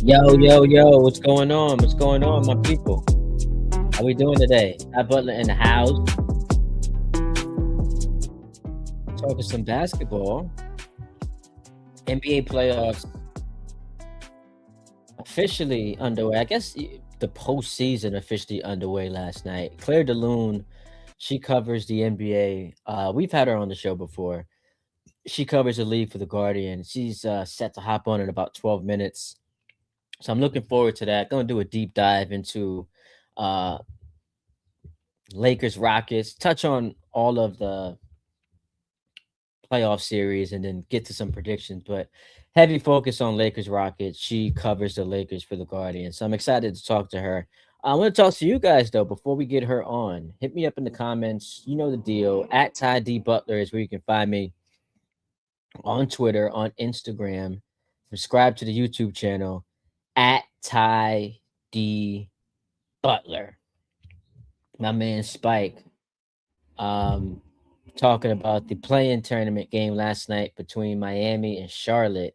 Yo, what's going on? What's going on, my people? How we doing today? Butler in the house, talking some basketball. NBA playoffs officially underway. I guess the postseason officially underway last night. Claire Lune, she covers the NBA. We've had her on the show before. She covers the league for the Guardian. She's set to hop on in about 12 minutes. So I'm looking forward to that. Going to do a deep dive into uh, Lakers, Rockets, touch on all of the playoff series, and then get to some predictions. But heavy focus on Lakers, Rockets. She covers the Lakers for the Guardian. So I'm excited to talk to her. I want to talk to you guys though before we get her on. Hit me up in the comments. You know the deal. At Ty D Butler is where you can find me on Twitter, on Instagram. Subscribe to the YouTube channel at Ty D Butler. My man Spike. Um, Talking about the play-in tournament game last night between Miami and Charlotte.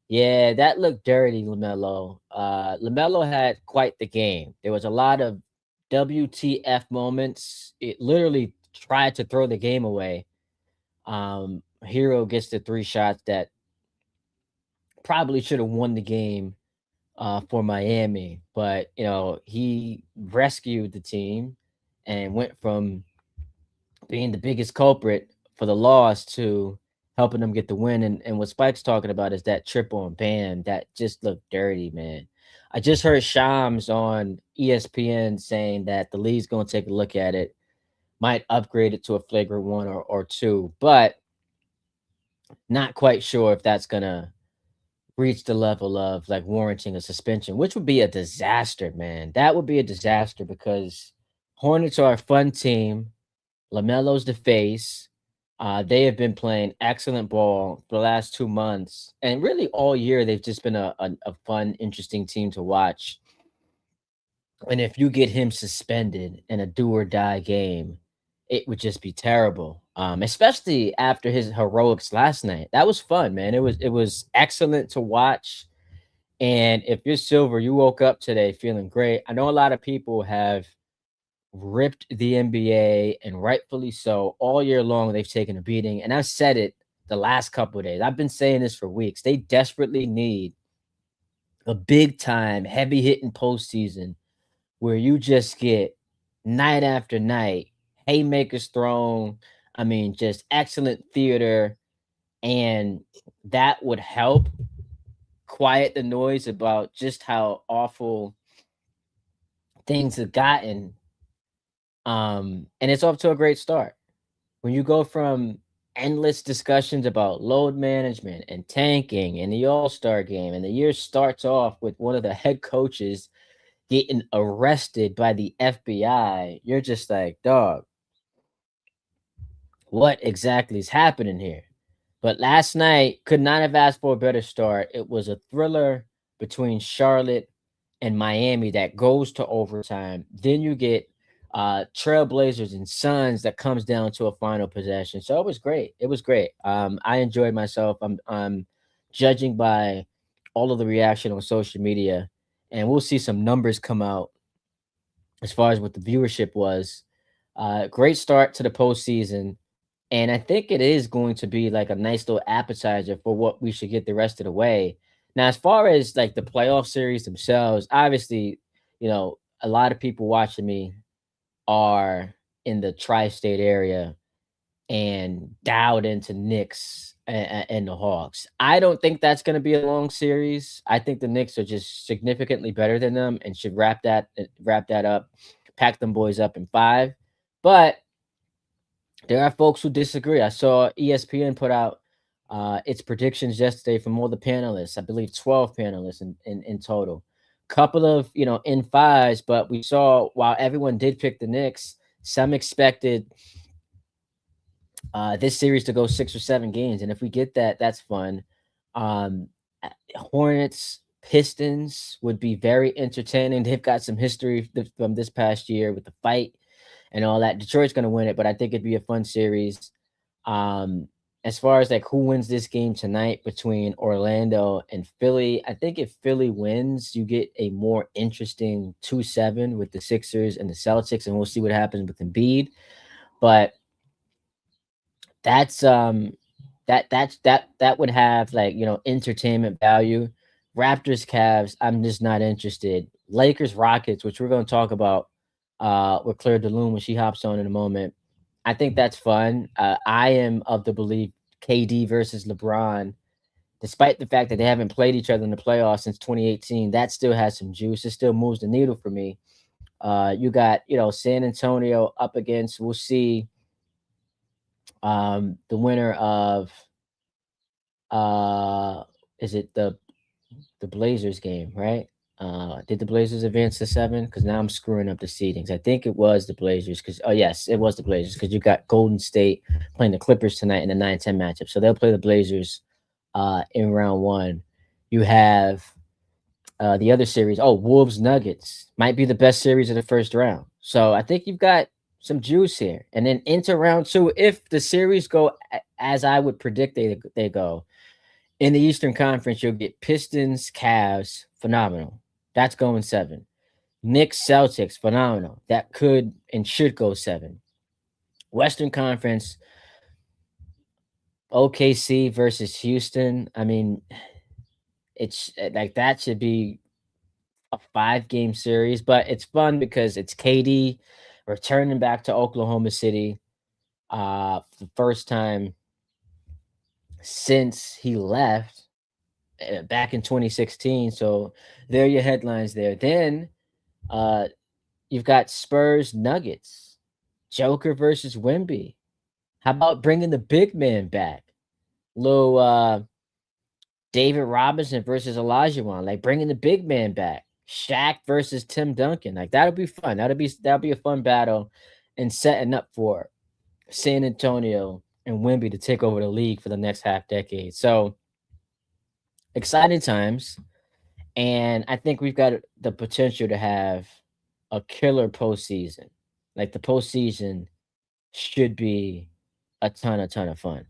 Yeah, that looked dirty, LaMelo. LaMelo had quite the game. There was a lot of WTF moments. It literally tried to throw the game away. Hero gets the three shots that probably should have won the game for Miami, but he rescued the team and went from being the biggest culprit for the loss to helping them get the win. And what Spike's talking about is that triple and Bam that just looked dirty, man. I just heard Shams on ESPN saying that the league's going to take a look at it, might upgrade it to a flagrant one or two, but not quite sure if that's going to reach the level of like warranting a suspension, which would be a disaster, man. That would be a disaster because Hornets are a fun team. LaMelo's the face. They have been playing excellent ball for the last 2 months, and really all year they've just been a fun, interesting team to watch. And if you get him suspended in a do or die game, it would just be terrible. Especially after his heroics last night. That was fun, man. It was excellent to watch. And if you're Silver, you woke up today feeling great. I know a lot of people have ripped the NBA, and rightfully so. All year long, they've taken a beating. And I've said it the last couple of days. I've been saying this for weeks. They desperately need a big time, heavy hitting postseason where you just get night after night, haymakers thrown. I mean, just excellent theater. And that would help quiet the noise about just how awful things have gotten. And it's off to a great start. When you go from endless discussions about load management and tanking and the All-Star game, and the year starts off with one of the head coaches getting arrested by the FBI, you're just like, dog, what exactly is happening here? But last night could not have asked for a better start. It was a thriller between Charlotte and Miami that goes to overtime. Then you get Trailblazers and Suns that comes down to a final possession. So it was great. It was great. I enjoyed myself. I'm judging by all of the reaction on social media, and we'll see some numbers come out as far as what the viewership was. Great start to the postseason. And I think it is going to be like a nice little appetizer for what we should get the rest of the way. Now, as far as like the playoff series themselves, obviously, a lot of people watching me are in the tri-state area and dialed into Knicks and the Hawks. I don't think that's going to be a long series. I think the Knicks are just significantly better than them and should wrap that up, pack them boys up in 5. But there are folks who disagree. I saw ESPN put out its predictions yesterday from all the panelists. I believe 12 panelists in total. Couple of in fives, but we saw while everyone did pick the Knicks, some expected this series to go 6 or 7 games, and if we get that, that's fun. Um, Hornets, Pistons would be very entertaining. They've got some history from this past year with the fight and all that. Detroit's going to win it, but I think it'd be a fun series. Um, as far as like who wins this game tonight between Orlando and Philly, I think if Philly wins, you get a more interesting 2-7 with the Sixers and the Celtics, and we'll see what happens with Embiid. But that's that would have like entertainment value. Raptors Cavs, I'm just not interested. Lakers Rockets, which we're going to talk about with Claire DeLune when she hops on in a moment. I think that's fun. I am of the belief KD versus LeBron, despite the fact that they haven't played each other in the playoffs since 2018, that still has some juice. It still moves the needle for me. You got San Antonio up against. We'll see the winner of uh is it the Blazers game, right? Did the Blazers advance to 7? Because now I'm screwing up the seedings. I think it was the Blazers. Because yes, it was the Blazers. Because you got Golden State playing the Clippers tonight in the 9-10 matchup, so they'll play the Blazers in round one. You have the other series. Oh, Wolves Nuggets might be the best series of the first round. So I think you've got some juice here, and then into round two, if the series go as I would predict they go in the Eastern Conference, you'll get Pistons, Cavs, phenomenal. That's going 7. Knicks, Celtics, phenomenal. That could and should go 7. Western Conference, OKC versus Houston. I mean, it's like that should be a 5-game series, but it's fun because it's KD returning back to Oklahoma City for the first time since he left back in 2016. So there are your headlines there. Then uh, you've got Spurs Nuggets, Joker versus Wemby. How about bringing the big man back? Little David Robinson versus Olajuwon, like bringing the big man back. Shaq versus Tim Duncan, like that'll be fun. That'll be a fun battle, and setting up for San Antonio and Wemby to take over the league for the next half decade. So exciting times, and I think we've got the potential to have a killer postseason. Like the postseason should be a ton of fun.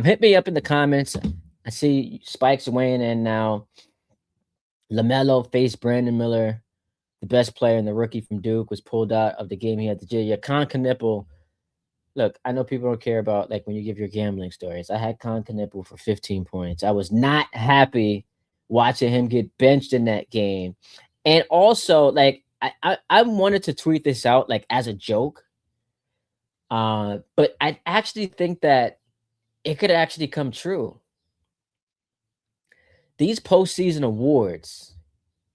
Hit me up in the comments. I see Spike's weighing in now. LaMelo faced Brandon Miller, the best player and the rookie from Duke, was pulled out of the game he had to jail. Yeah, Con Knipple. Look, I know people don't care about like when you give your gambling stories. I had Con Knipple for 15 points. I was not happy watching him get benched in that game. And also, like, I wanted to tweet this out like as a joke. But I actually think that it could actually come true. These postseason awards,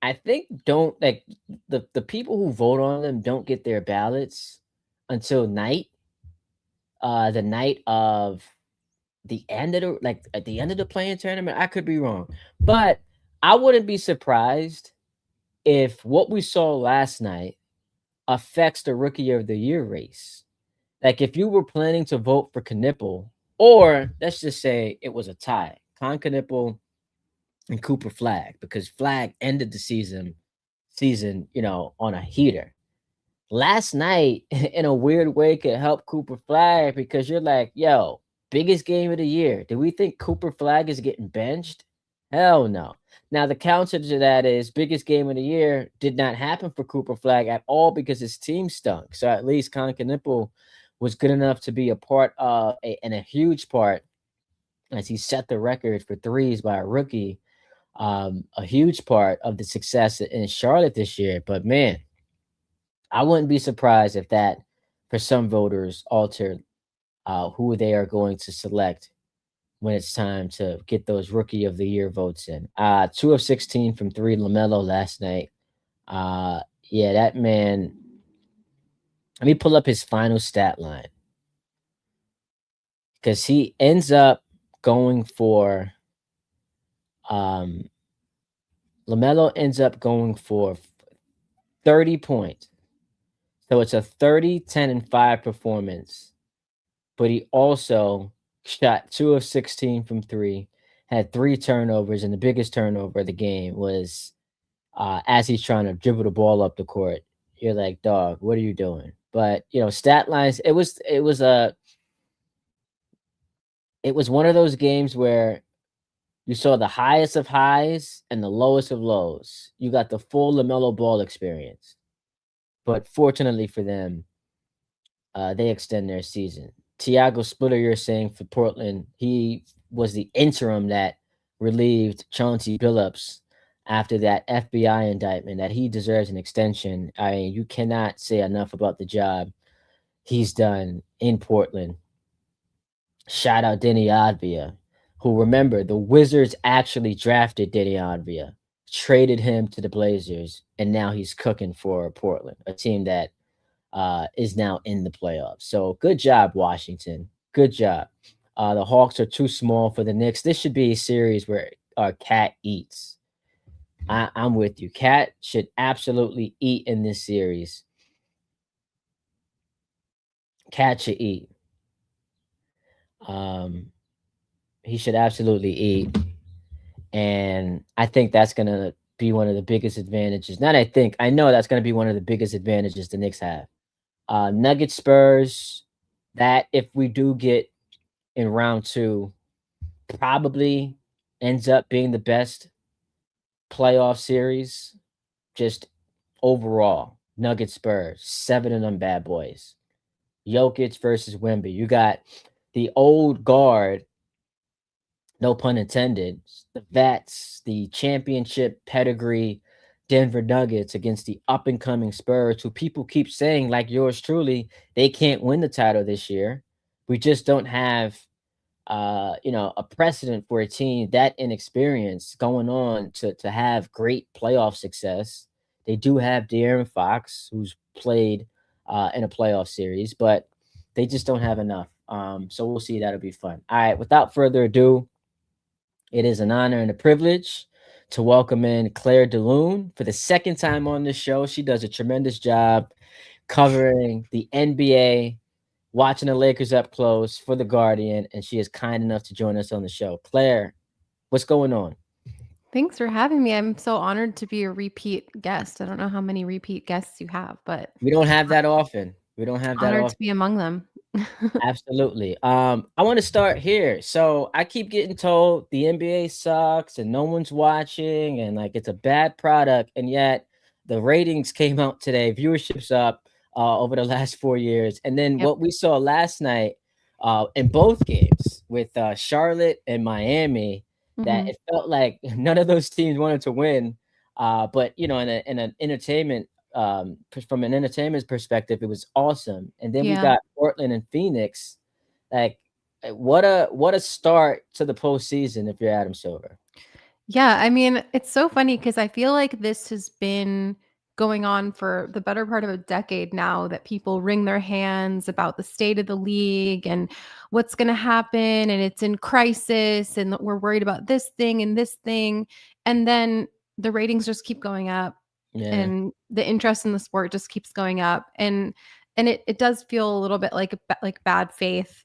I think don't like the people who vote on them don't get their ballots until the night of the end of the like at the end of the playing tournament. I could be wrong, but I wouldn't be surprised if what we saw last night affects the rookie of the year race. Like if you were planning to vote for Knipple, or let's just say it was a tie, Knipple and Cooper Flag, because Flag ended the season, on a heater. Last night, in a weird way, could help Cooper Flag because you're like, yo, biggest game of the year. Do we think Cooper Flag is getting benched? Hell no. Now, the counter to that is biggest game of the year did not happen for Cooper Flag at all because his team stunk. So at least Nipple was good enough to be a part of and a huge part as he set the record for threes by a rookie, a huge part of the success in Charlotte this year. But man, I wouldn't be surprised if that, for some voters, altered who they are going to select when it's time to get those rookie of the year votes in. 2 of 16 from three, LaMelo last night. Yeah, that man. Let me pull up his final stat line because he ends up going for. LaMelo ends up going for 30 points. So it's a 30, 10, and 5 performance. But he also shot 2 of 16 from three, had 3 turnovers, and the biggest turnover of the game was as he's trying to dribble the ball up the court. You're like, dog, what are you doing? But stat lines. It was it was one of those games where you saw the highest of highs and the lowest of lows. You got the full LaMelo Ball experience. But fortunately for them, they extend their season. Tiago Splitter, you're saying for Portland, he was the interim that relieved Chauncey Billups after that FBI indictment, that he deserves an extension. I mean, you cannot say enough about the job he's done in Portland. Shout out Denny Advia, who, remember, the Wizards actually drafted Denny Advia, traded him to the Blazers, and now he's cooking for Portland, a team that is now in the playoffs. So good job, Washington. Good job. The Hawks are too small for the Knicks. This should be a series where Cat eats. I'm with you. Cat should absolutely eat in this series. Cat should eat. Um, he should absolutely eat. And I think that's going to be one of the biggest advantages. Not I think, I know that's going to be one of the biggest advantages the Knicks have. Nuggets Spurs, that if we do get in round two, probably ends up being the best playoff series just overall. Nuggets Spurs, 7 of them bad boys. Jokic versus Wemby. You got the old guard, no pun intended, the vets, the championship pedigree Denver Nuggets against the up and coming Spurs, who people keep saying, like yours truly, they can't win the title this year. We just don't have a precedent for a team that inexperienced going on to have great playoff success. They do have De'Aaron Fox, who's played in a playoff series, but they just don't have enough. So we'll see. That'll be fun. All right. Without further ado, it is an honor and a privilege to welcome in Claire DeLune for the second time on this show. She does a tremendous job covering the NBA, watching the Lakers up close for The Guardian, and she is kind enough to join us on the show. Claire, what's going on? Thanks for having me. I'm so honored to be a repeat guest. I don't know how many repeat guests you have, but We don't have that often. We don't have that honored to often. be among them. Absolutely. I want to start here. So I keep getting told the NBA sucks and no one's watching and like it's a bad product. And yet the ratings came out today, viewership's up over the last 4 years. And then Yep. what we saw last night in both games with Charlotte and Miami, that Mhm. it felt like none of those teams wanted to win. But in an entertainment from an entertainment perspective, it was awesome. And then we Yeah. got Portland and Phoenix. Like, what a start to the postseason if you're Adam Silver. Yeah, I mean, it's so funny because I feel like this has been going on for the better part of a decade now that people wring their hands about the state of the league and what's going to happen and it's in crisis and that we're worried about this thing and this thing, and then the ratings just keep going up Yeah, and the interest in the sport just keeps going up, and it does feel a little bit like like bad faith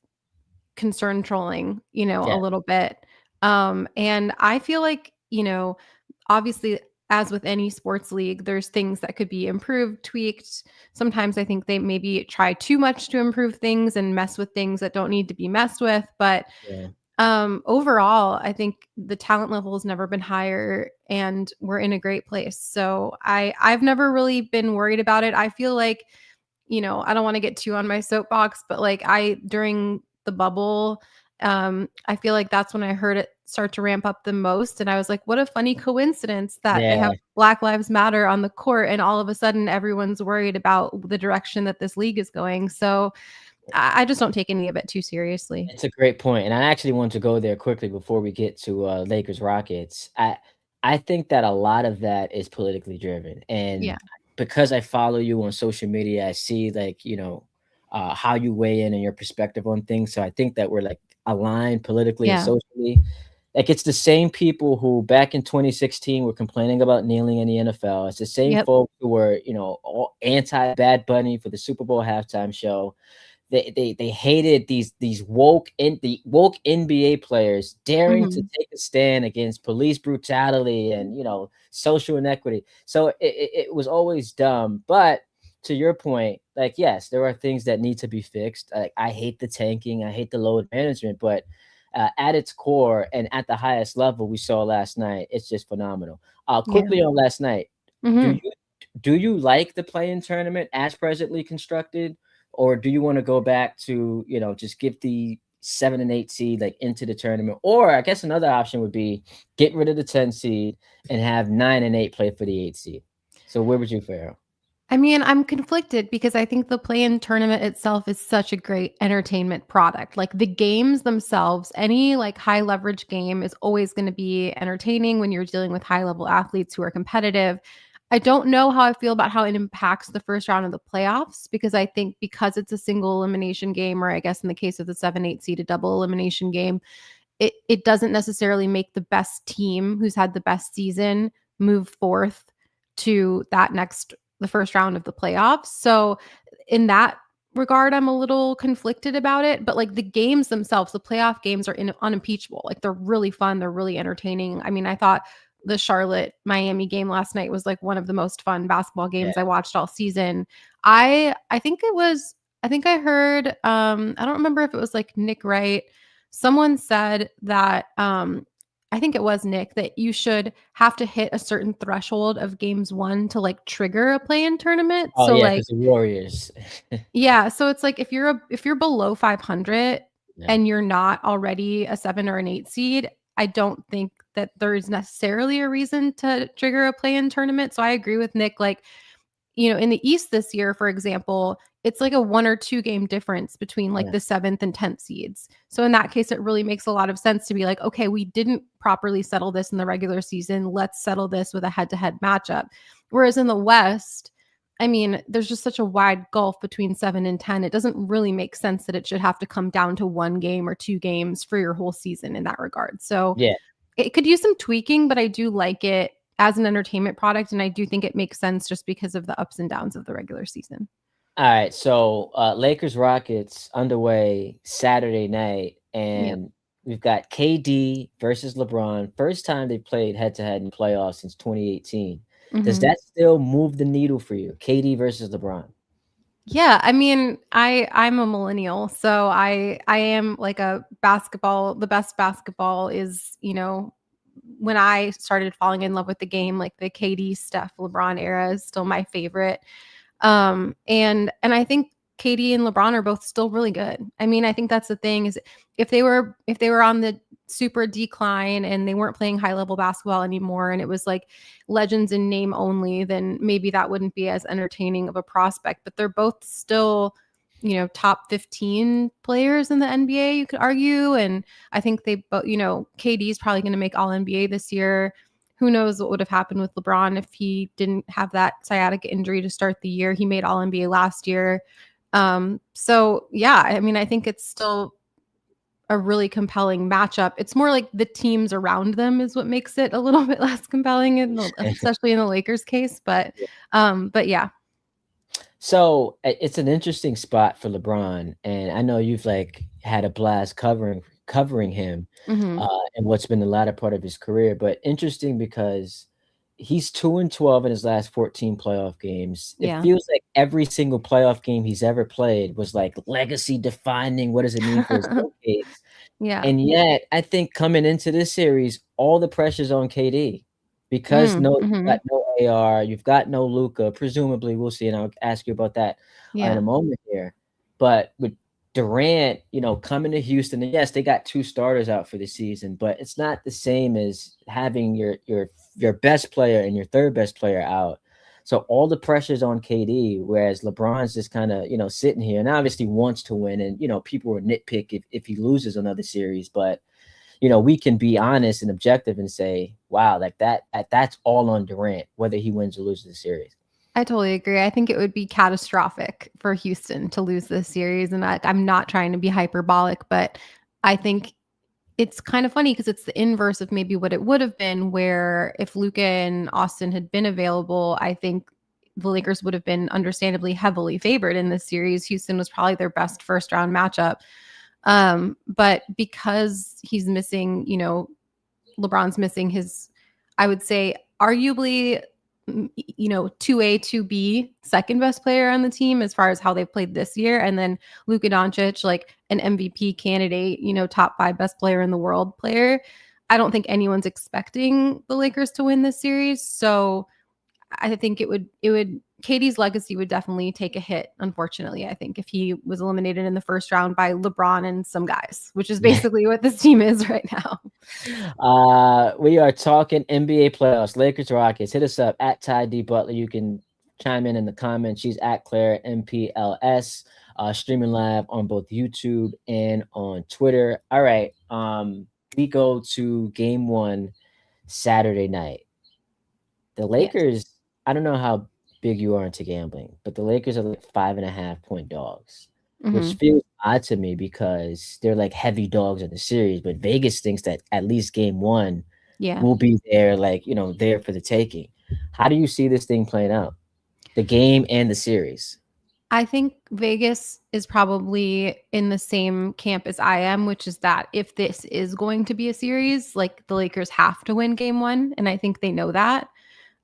concern trolling, a yeah, little bit. And I feel like, obviously, as with any sports league, there's things that could be improved, tweaked. Sometimes I think they maybe try too much to improve things and mess with things that don't need to be messed with. But yeah, overall, I think the talent level has never been higher and we're in a great place. So I've never really been worried about it. I feel like, I don't want to get too on my soapbox, but like during the bubble, I feel like that's when I heard it start to ramp up the most. And I was like, what a funny coincidence that they have yeah. Black Lives Matter on the court. And all of a sudden, everyone's worried about the direction that this league is going. So I just don't take any of it too seriously. It's a great point, and I actually want to go there quickly before we get to Lakers Rockets. I think that a lot of that is politically driven, Yeah. and because I follow you on social media, I see like how you weigh in and your perspective on things. So I think that we're like aligned politically and Yeah. socially. Like it's the same people who back in 2016 were complaining about kneeling in the NFL. It's the same Yep. folks who were all anti Bad Bunny for the Super Bowl halftime show. They hated these woke NBA players daring to Mhm. take a stand against police brutality and social inequity. So it was always dumb. But to your point, like yes, there are things that need to be fixed. Like I hate the tanking, I hate the load management, but at its core and at the highest level we saw last night, it's just phenomenal. Yeah. Quickly on last night, do Mhm. you like the play-in tournament as presently constructed, or do you want to go back to just give the 7 and 8 seed like into the tournament? Or I guess another option would be get rid of the 10 seed and have 9 and 8 play for the 8 seed. So where would you fare? I mean, I'm conflicted because I think the play-in tournament itself is such a great entertainment product. Like the games themselves, any like high leverage game is always going to be entertaining when you're dealing with high level athletes who are competitive. I don't know how I feel about how it impacts the first round of the playoffs because I think because it's a single elimination game, or I guess in the case of the 7-8 seed, a double elimination game, it doesn't necessarily make the best team who's had the best season move forth to the first round of the playoffs. So in that regard, I'm a little conflicted about it. But like the games themselves, the playoff games are unimpeachable. Like they're really fun. They're really entertaining. I mean, I thought the Charlotte Miami game last night was like one of the most fun basketball Yeah. games I watched all season. I think it was I think I heard I don't remember if it was like Nick Wright. Someone said that I think it was Nick that you should have to hit a certain threshold of games won to like trigger a play-in tournament. Oh So yeah, like because the Warriors. yeah, so it's like if you're below 500 Yeah. and you're not already a 7 or an 8 seed, I don't think that there's necessarily a reason to trigger a play-in tournament. So I agree with Nick like in the East this year, for example, it's like a 1 or 2 game difference between like Yeah. the 7th and 10th seeds. So in that case, it really makes a lot of sense to be like, okay, we didn't properly settle this in the regular season. Let's settle this with a head to head matchup. Whereas in the West, I mean, there's just such a wide gulf between 7 and 10. It doesn't really make sense that it should have to come down to 1 game or 2 games for your whole season in that regard. So Yeah. it could use some tweaking, but I do like it as an entertainment product, and I do think it makes sense just because of the ups and downs of the regular season. All right, so Lakers Rockets underway Saturday night, Yep. and we've got KD versus LeBron. First time they played head to head in playoffs since 2018. Does Mhm. that still move the needle for you? KD versus LeBron. Yeah, I mean, I'm a millennial, so I am like the best basketball is, when I started falling in love with the game, like the KD Steph LeBron era is still my favorite. And I think Katie and LeBron are both still really good. I mean, I think that's the thing is if they were on the super decline and they weren't playing high level basketball anymore and it was like legends in name only, then maybe that wouldn't be as entertaining of a prospect. But they're both still, top 15 players in the NBA, you could argue. And I think they both, KD is probably going to make all NBA this year. Who knows what would have happened with LeBron if he didn't have that sciatic injury to start the year. He made all NBA last year. So yeah, I mean, I think it's still a really compelling matchup. It's more like the teams around them is what makes it a little bit less compelling, especially in the Lakers case. But yeah. So it's an interesting spot for LeBron, and I know you've like had a blast covering him, Hmm. and what's been the latter part of his career. But interesting because he's 2-12 in his last 14 playoff games. It Yeah. feels like every single playoff game he's ever played was like legacy defining. What does it mean for his decades? Yeah. And yet, I think coming into this series, all the pressure's on KD because you've Mm-hmm. got no AR, you've got no Luca. Presumably, we'll see, and I'll ask you about that in a Yeah. moment here. But with Durant, coming to Houston, and yes, they got 2 starters out for the season, but it's not the same as having your best player and your third best player out. So all the pressure's on KD, whereas LeBron's just kind of, sitting here and obviously wants to win. And, people will nitpick if he loses another series, but we can be honest and objective and say, wow, like that's all on Durant, whether he wins or loses the series. I totally agree. I think it would be catastrophic for Houston to lose this series. And I'm not trying to be hyperbolic, but I think it's kind of funny because it's the inverse of maybe what it would have been, where if Luka and Austin had been available, I think the Lakers would have been understandably heavily favored in this series. Houston was probably their best first round matchup. But because he's missing, LeBron's missing his, I would say, arguably 2A, 2B, second best player on the team as far as how they've played this year. And then Luka Doncic, like an MVP candidate, top 5 best player in the world player. I don't think anyone's expecting the Lakers to win this series. So I think Katie's legacy would definitely take a hit, unfortunately, I think, if he was eliminated in the first round by LeBron and some guys, which is basically what this team is right now. We are talking NBA playoffs, Lakers, Rockets. Hit us up at Ty D Butler. You can chime in the comments. She's at Claire MPLS, streaming live on both YouTube and on Twitter. All right. We go to game 1 Saturday night. The Lakers, yes. I don't know how big you are into gambling, but the Lakers are like 5.5-point dogs, which feels odd to me because they're like heavy dogs in the series. But Vegas thinks that at least game 1 will be there, like, there for the taking. How do you see this thing playing out? The game and the series? I think Vegas is probably in the same camp as I am, which is that if this is going to be a series, like the Lakers have to win game 1. And I think they know that.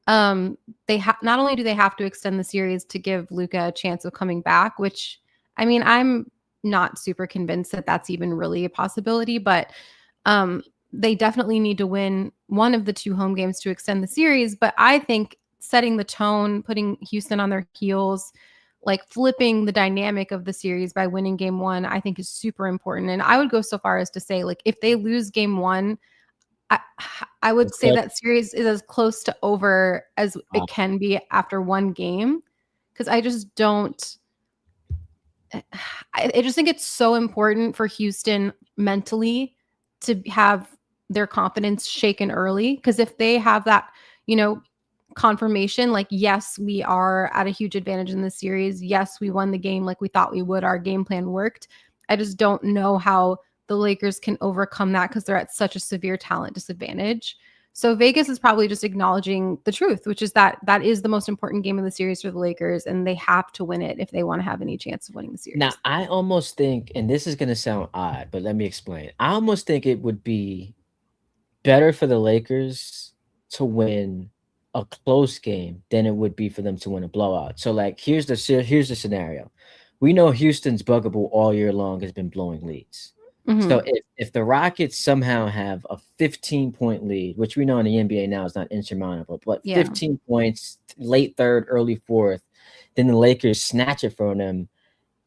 Not only do they have to extend the series to give Luka a chance of coming back, which, I mean, I'm not super convinced that that's even really a possibility, but they definitely need to win one of the 2 home games to extend the series. But I think setting the tone, putting Houston on their heels, like flipping the dynamic of the series by winning game 1, I think is super important. And I would go so far as to say, like, if they lose game 1, I would say that series is as close to over as it can be after one game, because I just don't. I just think it's so important for Houston mentally to have their confidence shaken early, because if they have that, confirmation, like, yes, we are at a huge advantage in this series. Yes, we won the game like we thought we would. Our game plan worked. I just don't know how the Lakers can overcome that because they're at such a severe talent disadvantage. So Vegas is probably just acknowledging the truth, which is that is the most important game of the series for the Lakers, and they have to win it if they want to have any chance of winning the series. Now, I almost think, and this is going to sound odd, but let me explain. I almost think it would be better for the Lakers to win a close game than it would be for them to win a blowout. So, like, here's the scenario. We know Houston's bugaboo all year long has been blowing leads. So if the Rockets somehow have a 15-point lead, which we know in the NBA now is not insurmountable, but 15 points, late third, early fourth, then the Lakers snatch it from them,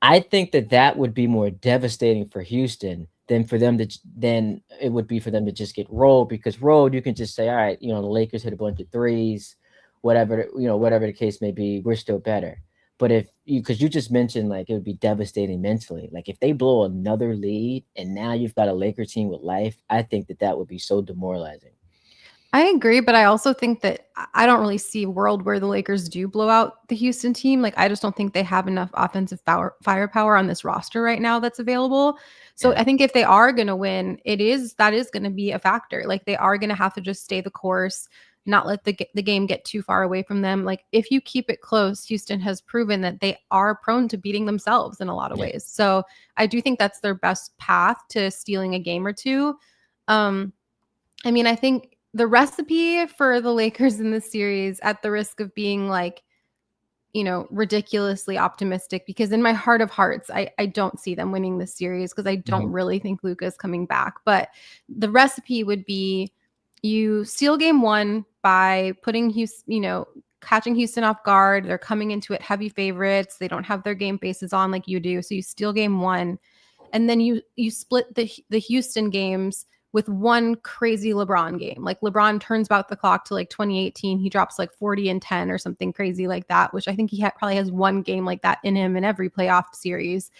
I think that would be more devastating for Houston than it would be for them to just get rolled, because rolled, you can just say, all right, the Lakers hit a bunch of threes, whatever the case may be, we're still better. But because you just mentioned, like, it would be devastating mentally. Like, if they blow another lead and now you've got a Laker team with life, I think that would be so demoralizing. I agree, but I also think that I don't really see a world where the Lakers do blow out the Houston team. Like, I just don't think they have enough offensive firepower on this roster right now that's available. So I think if they are going to win, that is going to be a factor. Like, they are going to have to just stay the course, not let the game get too far away from them. Like, if you keep it close, Houston has proven that they are prone to beating themselves in a lot of ways. So I do think that's their best path to stealing a game or two. I mean, I think the recipe for the Lakers in this series, at the risk of being like, ridiculously optimistic, because in my heart of hearts, I don't see them winning this series because I don't really think Luka is coming back. But the recipe would be you steal game 1 by putting Houston, catching Houston off guard. They're coming into it heavy favorites. They don't have their game faces on like you do. So you steal game 1, and then you split the Houston games with one crazy LeBron game. Like, LeBron turns back the clock to like 2018. He drops like 40 and 10 or something crazy like that, which I think he probably has one game like that in him in every playoff series.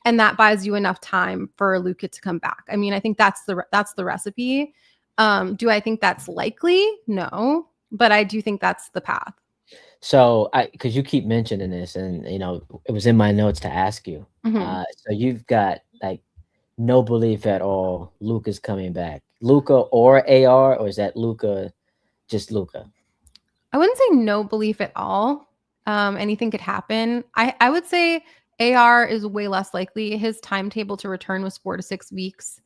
And that buys you enough time for Luka to come back. I mean, I think that's the recipe. Do I think that's likely? No, but I do think that's the path. So because you keep mentioning this, and it was in my notes to ask you. So you've got like no belief at all Luka's coming back. Luka or AR, or is that Luka, just Luka? I wouldn't say no belief at all. Anything could happen. I would say AR is way less likely. His timetable to return was 4 to 6 weeks,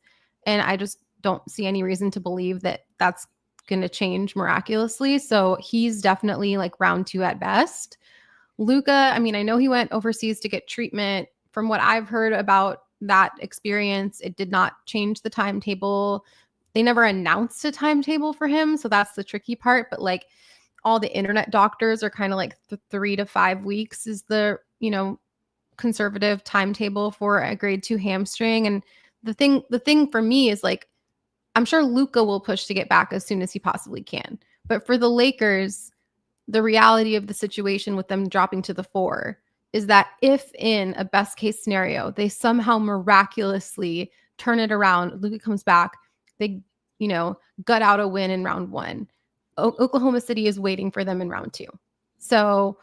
and I just don't see any reason to believe that that's going to change miraculously. So he's definitely like round 2 at best. Luka, I mean, I know he went overseas to get treatment. From what I've heard about that experience, it did not change the timetable. They never announced a timetable for him, so that's the tricky part. But like all the internet doctors are kind of like 3 to 5 weeks is the, conservative timetable for a grade 2 hamstring. And the thing for me is like, I'm sure Luka will push to get back as soon as he possibly can. But for the Lakers, the reality of the situation with them dropping to the 4 is that if in a best case scenario, they somehow miraculously turn it around, Luka comes back, they, gut out a win in round 1. Oklahoma City is waiting for them in round 2. So,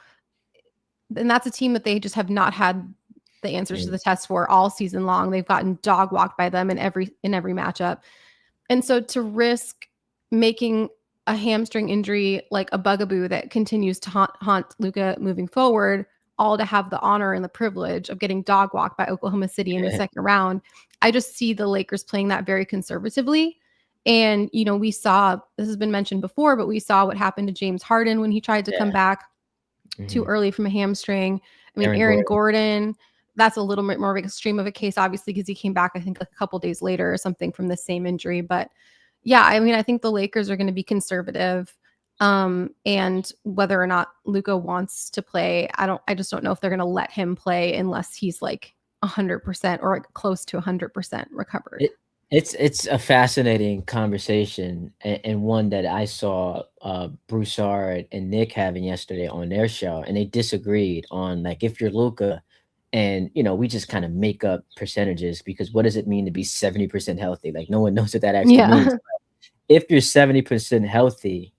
and that's a team that they just have not had the answers to the test for all season long. They've gotten dog walked by them in every matchup. And so to risk making a hamstring injury like a bugaboo that continues to haunt Luka moving forward, all to have the honor and the privilege of getting dog walked by Oklahoma City in the second round, I just see the Lakers playing that very conservatively. And, we saw, this has been mentioned before, but we saw what happened to James Harden when he tried to come back too early from a hamstring. I mean, Aaron Gordon, that's a little bit more of an extreme of a case, obviously, because he came back, I think, like a couple days later or something from the same injury. But yeah, I mean, I think the Lakers are going to be conservative. And whether or not Luka wants to play, I just don't know if they're going to let him play unless he's like 100% or like close to 100% recovered. It's a fascinating conversation, and one that I saw Broussard and Nick having yesterday on their show, and they disagreed on like if you're Luka, and we just kind of make up percentages because what does it mean to be 70% healthy? Like no one knows what that actually means. But if you're 70% healthy,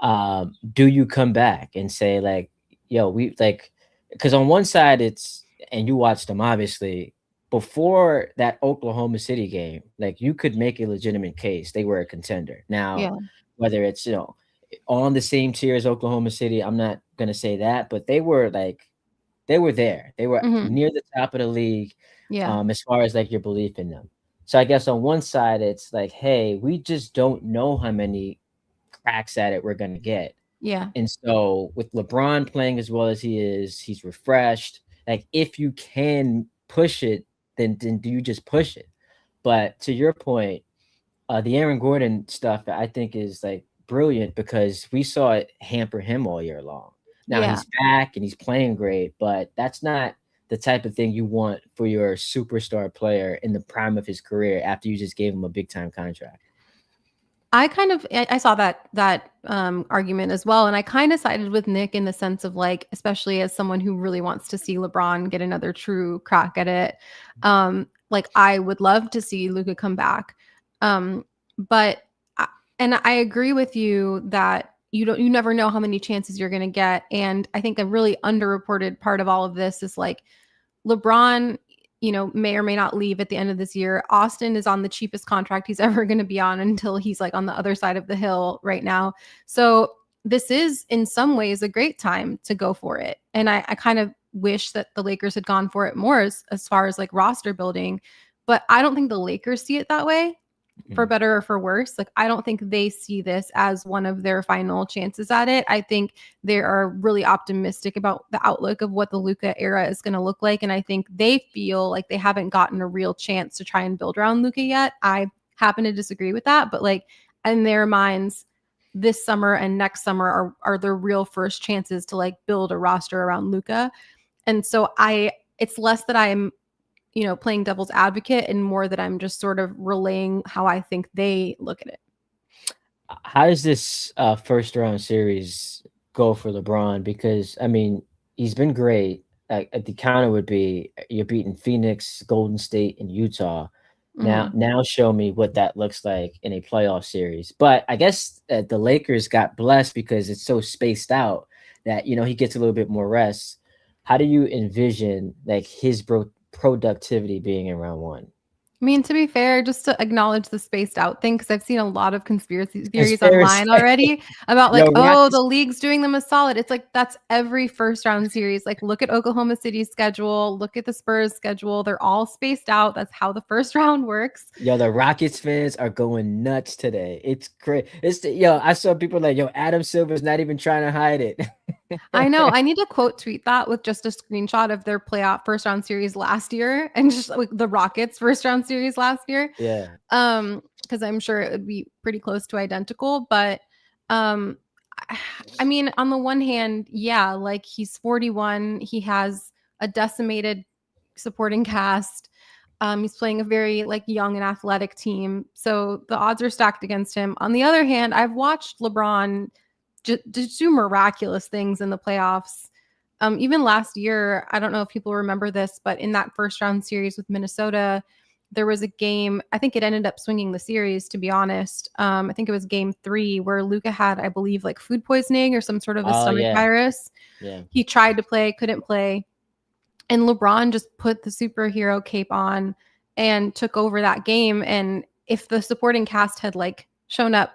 do you come back and say like, yo, we like, because on one side it's, and you watched them obviously. Before that Oklahoma City game, like you could make a legitimate case they were a contender. Now, whether it's on the same tier as Oklahoma City, I'm not gonna say that, but they were there. They were near the top of the league, as far as like your belief in them. So I guess on one side it's like, hey, we just don't know how many cracks at it we're gonna get. Yeah. And so with LeBron playing as well as he is, he's refreshed. Like if you can push it, then do you just push it? But to your point, the Aaron Gordon stuff I think is like brilliant because we saw it hamper him all year long. Now he's back and he's playing great, but that's not the type of thing you want for your superstar player in the prime of his career after you just gave him a big time contract. I saw that argument as well. And I kind of sided with Nick in the sense of like, especially as someone who really wants to see LeBron get another true crack at it. Like I would love to see Luka come back. But I agree with you that you never know how many chances you're going to get. And I think a really underreported part of all of this is like LeBron, may or may not leave at the end of this year. Austin is on the cheapest contract he's ever going to be on until he's like on the other side of the hill right now. So this is in some ways a great time to go for it. And I kind of wish that the Lakers had gone for it more as far as like roster building, but I don't think the Lakers see it that way. For better or for worse. Like, I don't think they see this as one of their final chances at it. I think they are really optimistic about the outlook of what the Luka era is going to look like. And I think they feel like they haven't gotten a real chance to try and build around Luka yet. I happen to disagree with that. But like in their minds, this summer and next summer are their real first chances to like build a roster around Luka. And so it's less that I'm playing devil's advocate and more that I'm just sort of relaying how I think they look at it. How does this first round series go for LeBron? Because I mean, he's been great. The counter would be you're beating Phoenix, Golden State, and Utah. Now show me what that looks like in a playoff series. But I guess the Lakers got blessed because it's so spaced out that he gets a little bit more rest. How do you envision like his productivity being in round 1? I mean, to be fair, just to acknowledge the spaced out thing, because I've seen a lot of conspiracy theories Conspiracy. online already about Yo, like, oh, Rockets. the league's doing them a solid. It's like that's every first round series. Like, look at Oklahoma City's schedule, look at the Spurs schedule. They're all spaced out. That's how the first round works. Yo, the Rockets fans are going nuts today. It's crazy. Yo, I saw people like, yo, Adam Silver's not even trying to hide it. I know. I need to quote tweet that with just a screenshot of their playoff first round series last year and just like the Rockets first round series last year. Yeah. Because I'm sure it would be pretty close to identical. But um, I mean, on the one hand, yeah, like he's 41, he has a decimated supporting cast. He's playing a very like young and athletic team, so the odds are stacked against him. On the other hand, I've watched LeBron just do miraculous things in the playoffs. Even last year, I don't know if people remember this, but in that first round series with Minnesota, there was a game. I think it ended up swinging the series, to be honest. I think it was game 3 where Luka had, I believe, like food poisoning or some sort of a Oh stomach yeah. virus. Yeah. He tried to play, couldn't play. And LeBron just put the superhero cape on and took over that game. And if the supporting cast had like shown up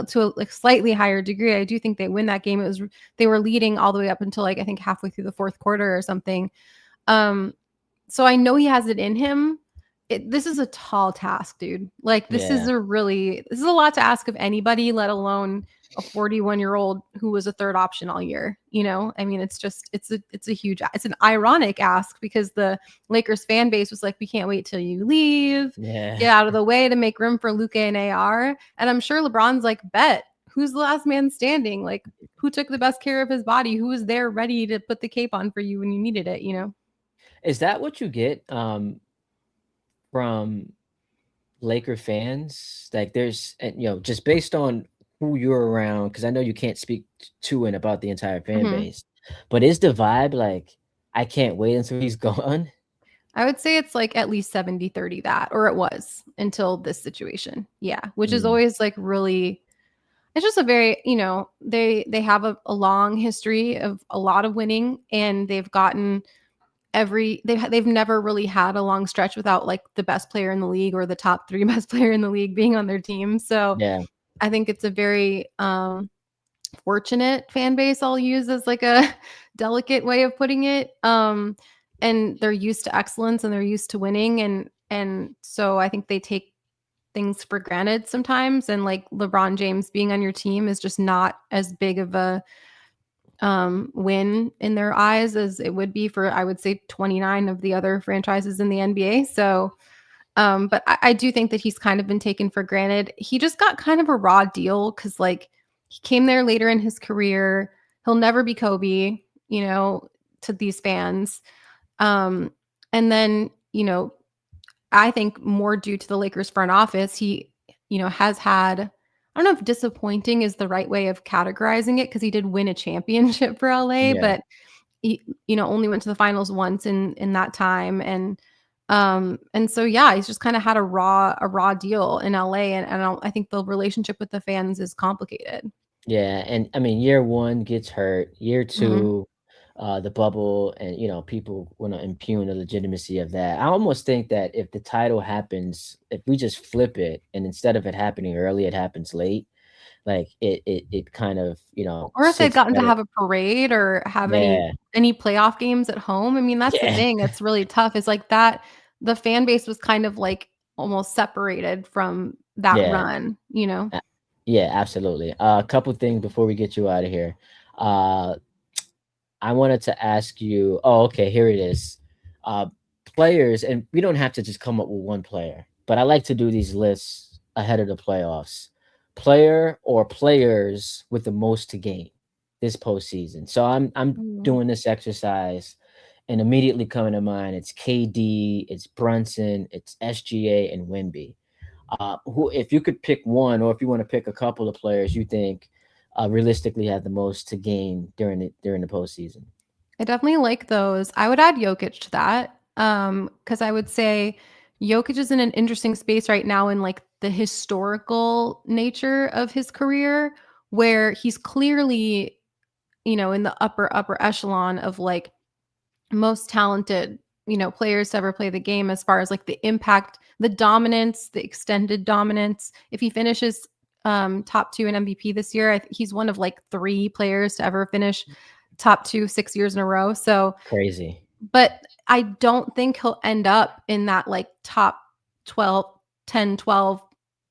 to a like slightly higher degree, I do think they win that game. It was they were leading all the way up until like I think halfway through the fourth quarter or something. Um, so I know he has it in him. This is a tall task, dude. Like this is Yeah. a lot to ask of anybody, let alone a 41-year-old who was a third option all year. You know, I mean, it's a huge, it's an ironic ask because the Lakers fan base was like, we can't wait till you leave, Yeah. get out of the way to make room for Luka and AR. And I'm sure LeBron's like, bet who's the last man standing? Like, who took the best care of his body? Who was there ready to put the cape on for you when you needed it? You know. Is that what you get from Laker fans? Like there's just based on who you're around, because I know you can't speak to and about the entire fan Mhm. base, but is the vibe like, I can't wait until he's gone? I would say it's like at least 70-30 that, or it was until this situation. Yeah. Which is Mm, always like really, it's just a very, they have a long history of a lot of winning and they've gotten they've never really had a long stretch without like the best player in the league or the top 3 best player in the league being on their team. So yeah, I think it's a very fortunate fan base, I'll use as like a delicate way of putting it. And they're used to excellence and they're used to winning and so I think they take things for granted sometimes and like LeBron James being on your team is just not as big of a win in their eyes as it would be for I would say 29 of the other franchises in the NBA. So but I do think that he's kind of been taken for granted. He just got kind of a raw deal because, like, he came there later in his career. He'll never be Kobe, to these fans. Um, and then, I think more due to the Lakers front office, he, has had, I don't know if disappointing is the right way of categorizing it because he did win a championship for LA, yeah. but he, only went to the finals once in that time. And so yeah, he's just kind of had a raw deal in LA and I think the relationship with the fans is complicated. Yeah, and I mean, year 1 gets hurt, year Mhm. 2, the bubble, and, people wanna impugn the legitimacy of that. I almost think that if the title happens, if we just flip it, and instead of it happening early, it happens late, like, it kind of, Or if they've sits gotten to better. have a parade or have any Yeah, any playoff games at home. I mean, that's the yeah, thing that's really tough is like that the fan base was kind of like almost separated from that yeah, run, you know? a yeah, absolutely. A couple things before we get you out of here. Uh I wanted to ask you, oh, okay, here it is. Uh, Players, and we don't have to just come up with one player, but I like to do these lists ahead of the playoffs. Player or players with the most to gain this postseason. So I'm Mm. doing this exercise, and immediately coming to mind, it's KD, it's Brunson, it's SGA, and Wemby. Who, if you could pick one, or if you want to pick a couple of players you think realistically have the most to gain during the postseason. I definitely like those. I would add Jokic to that. Because I would say Jokic is in an interesting space right now in like the historical nature of his career, where he's clearly, in the upper echelon of like most talented players to ever play the game as far as like the impact, the dominance, the extended dominance. If he finishes top 2 in MVP this year, he's one of like 3 players to ever finish top 2 6 years in a row. So, Crazy. but I don't think he'll end up in that like top 12, 10, 12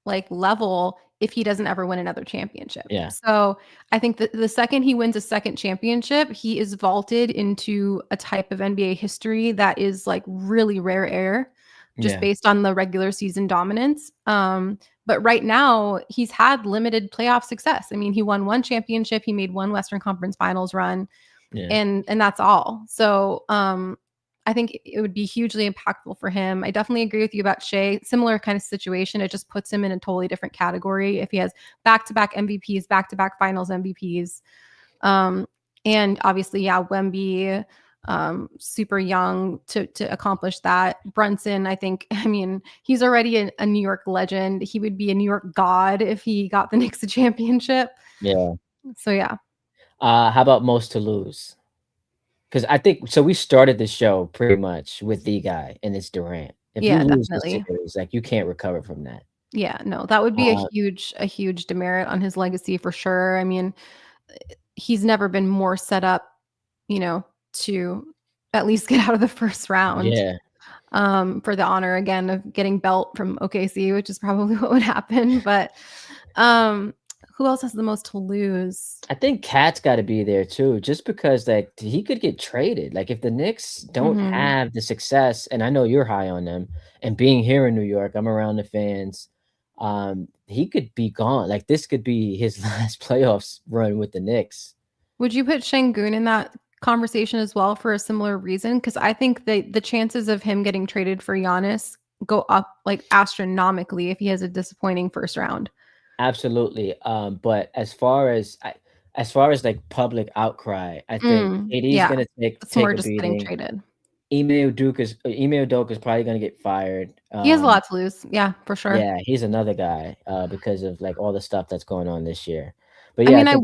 like level if he doesn't ever win another championship. Yeah. So I think that the second he wins a second championship, he is vaulted into a type of NBA history that is like really rare air, just Yeah. based on the regular season dominance. But right now he's had limited playoff success. I mean, he won 1 championship, he made 1 Western Conference Finals run, Yeah. and that's all. So I think it would be hugely impactful for him. I definitely agree with you about Shea. Similar kind of situation. It just puts him in a totally different category if he has back-to-back MVPs, back-to-back Finals MVPs. And obviously, yeah, Wemby, super young to accomplish that. Brunson, I think, I mean, he's already a New York legend. He would be a New York god if he got the Knicks a championship. Yeah. So yeah. How about most to lose? Because I think so. We started the show pretty much with the guy, and it's Durant. If you Yeah, lose the definitely. series, like you can't recover from that. Yeah, no, that would be Uh, a huge demerit on his legacy for sure. I mean, he's never been more set up, to at least get out of the first round, yeah, for the honor again of getting belt from OKC, which is probably what would happen. But um, who else has the most to lose? I think Cat's got to be there too, just because like he could get traded. Like if the Knicks don't Mhm. have the success, and I know you're high on them, and being here in New York, I'm around the fans. He could be gone. Like this could be his last playoffs run with the Knicks. Would you put Şengün in that conversation as well for a similar reason? Because I think that the chances of him getting traded for Giannis go up like astronomically if he has a disappointing first round. Absolutely. But as far as like public outcry, I think KD's Yeah, gonna take it's take more a just getting beating. traded. Ime Udoka is probably gonna get fired. He has a lot to lose. Yeah, for sure. Yeah, he's another guy because of like all the stuff that's going on this year. But I yeah, I mean, think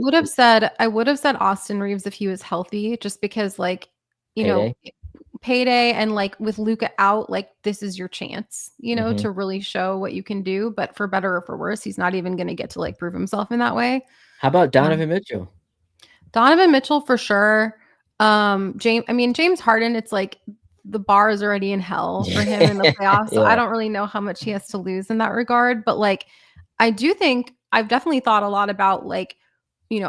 I would have said Austin Reeves if he was healthy, just because like, you know, payday. payday and like with Luca out, like this is your chance, Hmm. to really show what you can do. But for better or for worse, he's not even going to get to like prove himself in that way. How about Um, Donovan Mitchell? Donovan Mitchell for sure. James Harden, it's like the bar is already in hell for him in the playoffs. So I Yeah, don't really know how much he has to lose in that regard. But like, I do think I've definitely thought a lot about like,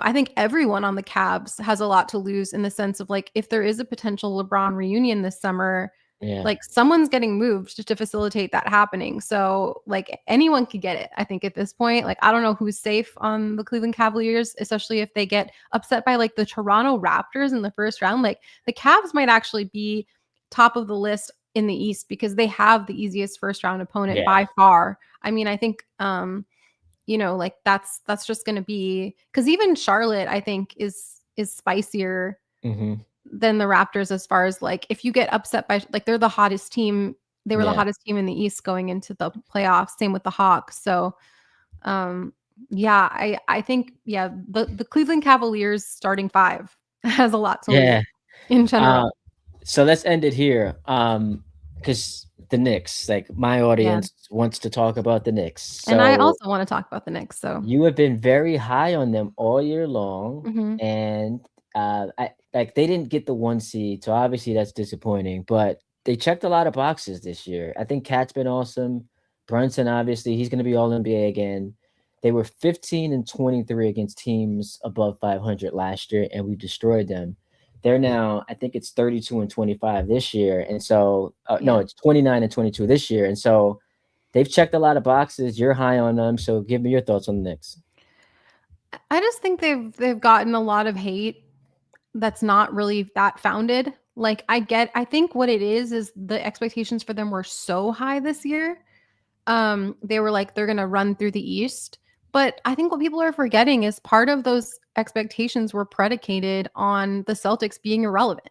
I think everyone on the Cavs has a lot to lose in the sense of like, if there is a potential LeBron reunion this summer, yeah, like someone's getting moved to facilitate that happening. So like anyone could get it, I think at this point. Like I don't know who's safe on the Cleveland Cavaliers, especially if they get upset by like the Toronto Raptors in the first round. Like the Cavs might actually be top of the list in the East because they have the easiest first round opponent yeah. by far. I mean, I think like that's just going to be cuz even Charlotte I think is spicier Hmm. than the Raptors as far as like if you get upset by like they're the hottest team. They were the Yeah, hottest team in the East going into the playoffs. Same with the Hawks. So um yeah, I think yeah, the Cleveland Cavaliers starting five has a lot to lose yeah. in general. Uh, so let's end it here. Because the Knicks, like my Yeah. audience wants to talk about the Knicks. And I So also want to talk about the Knicks. So you have been very high on them all year long, mhm. and I like they didn't get the 1 seed, so obviously that's disappointing. But they checked a lot of boxes this year. I think Cat's been awesome. Brunson, obviously, he's going to be All NBA again. They were 15 and 23 against teams above 500 last year, and we destroyed them. They're now, I think it's 32 and 25 this year, and so no, Yeah. it's 29 and 22 this year, and so they've checked a lot of boxes. You're high on them, so give me your thoughts on the Knicks. I just think they've gotten a lot of hate that's not really that founded. Like I think what it is the expectations for them were so high this year. They were like they're going to run through the East, but I think what people are forgetting is part of those expectations were predicated on the Celtics being irrelevant.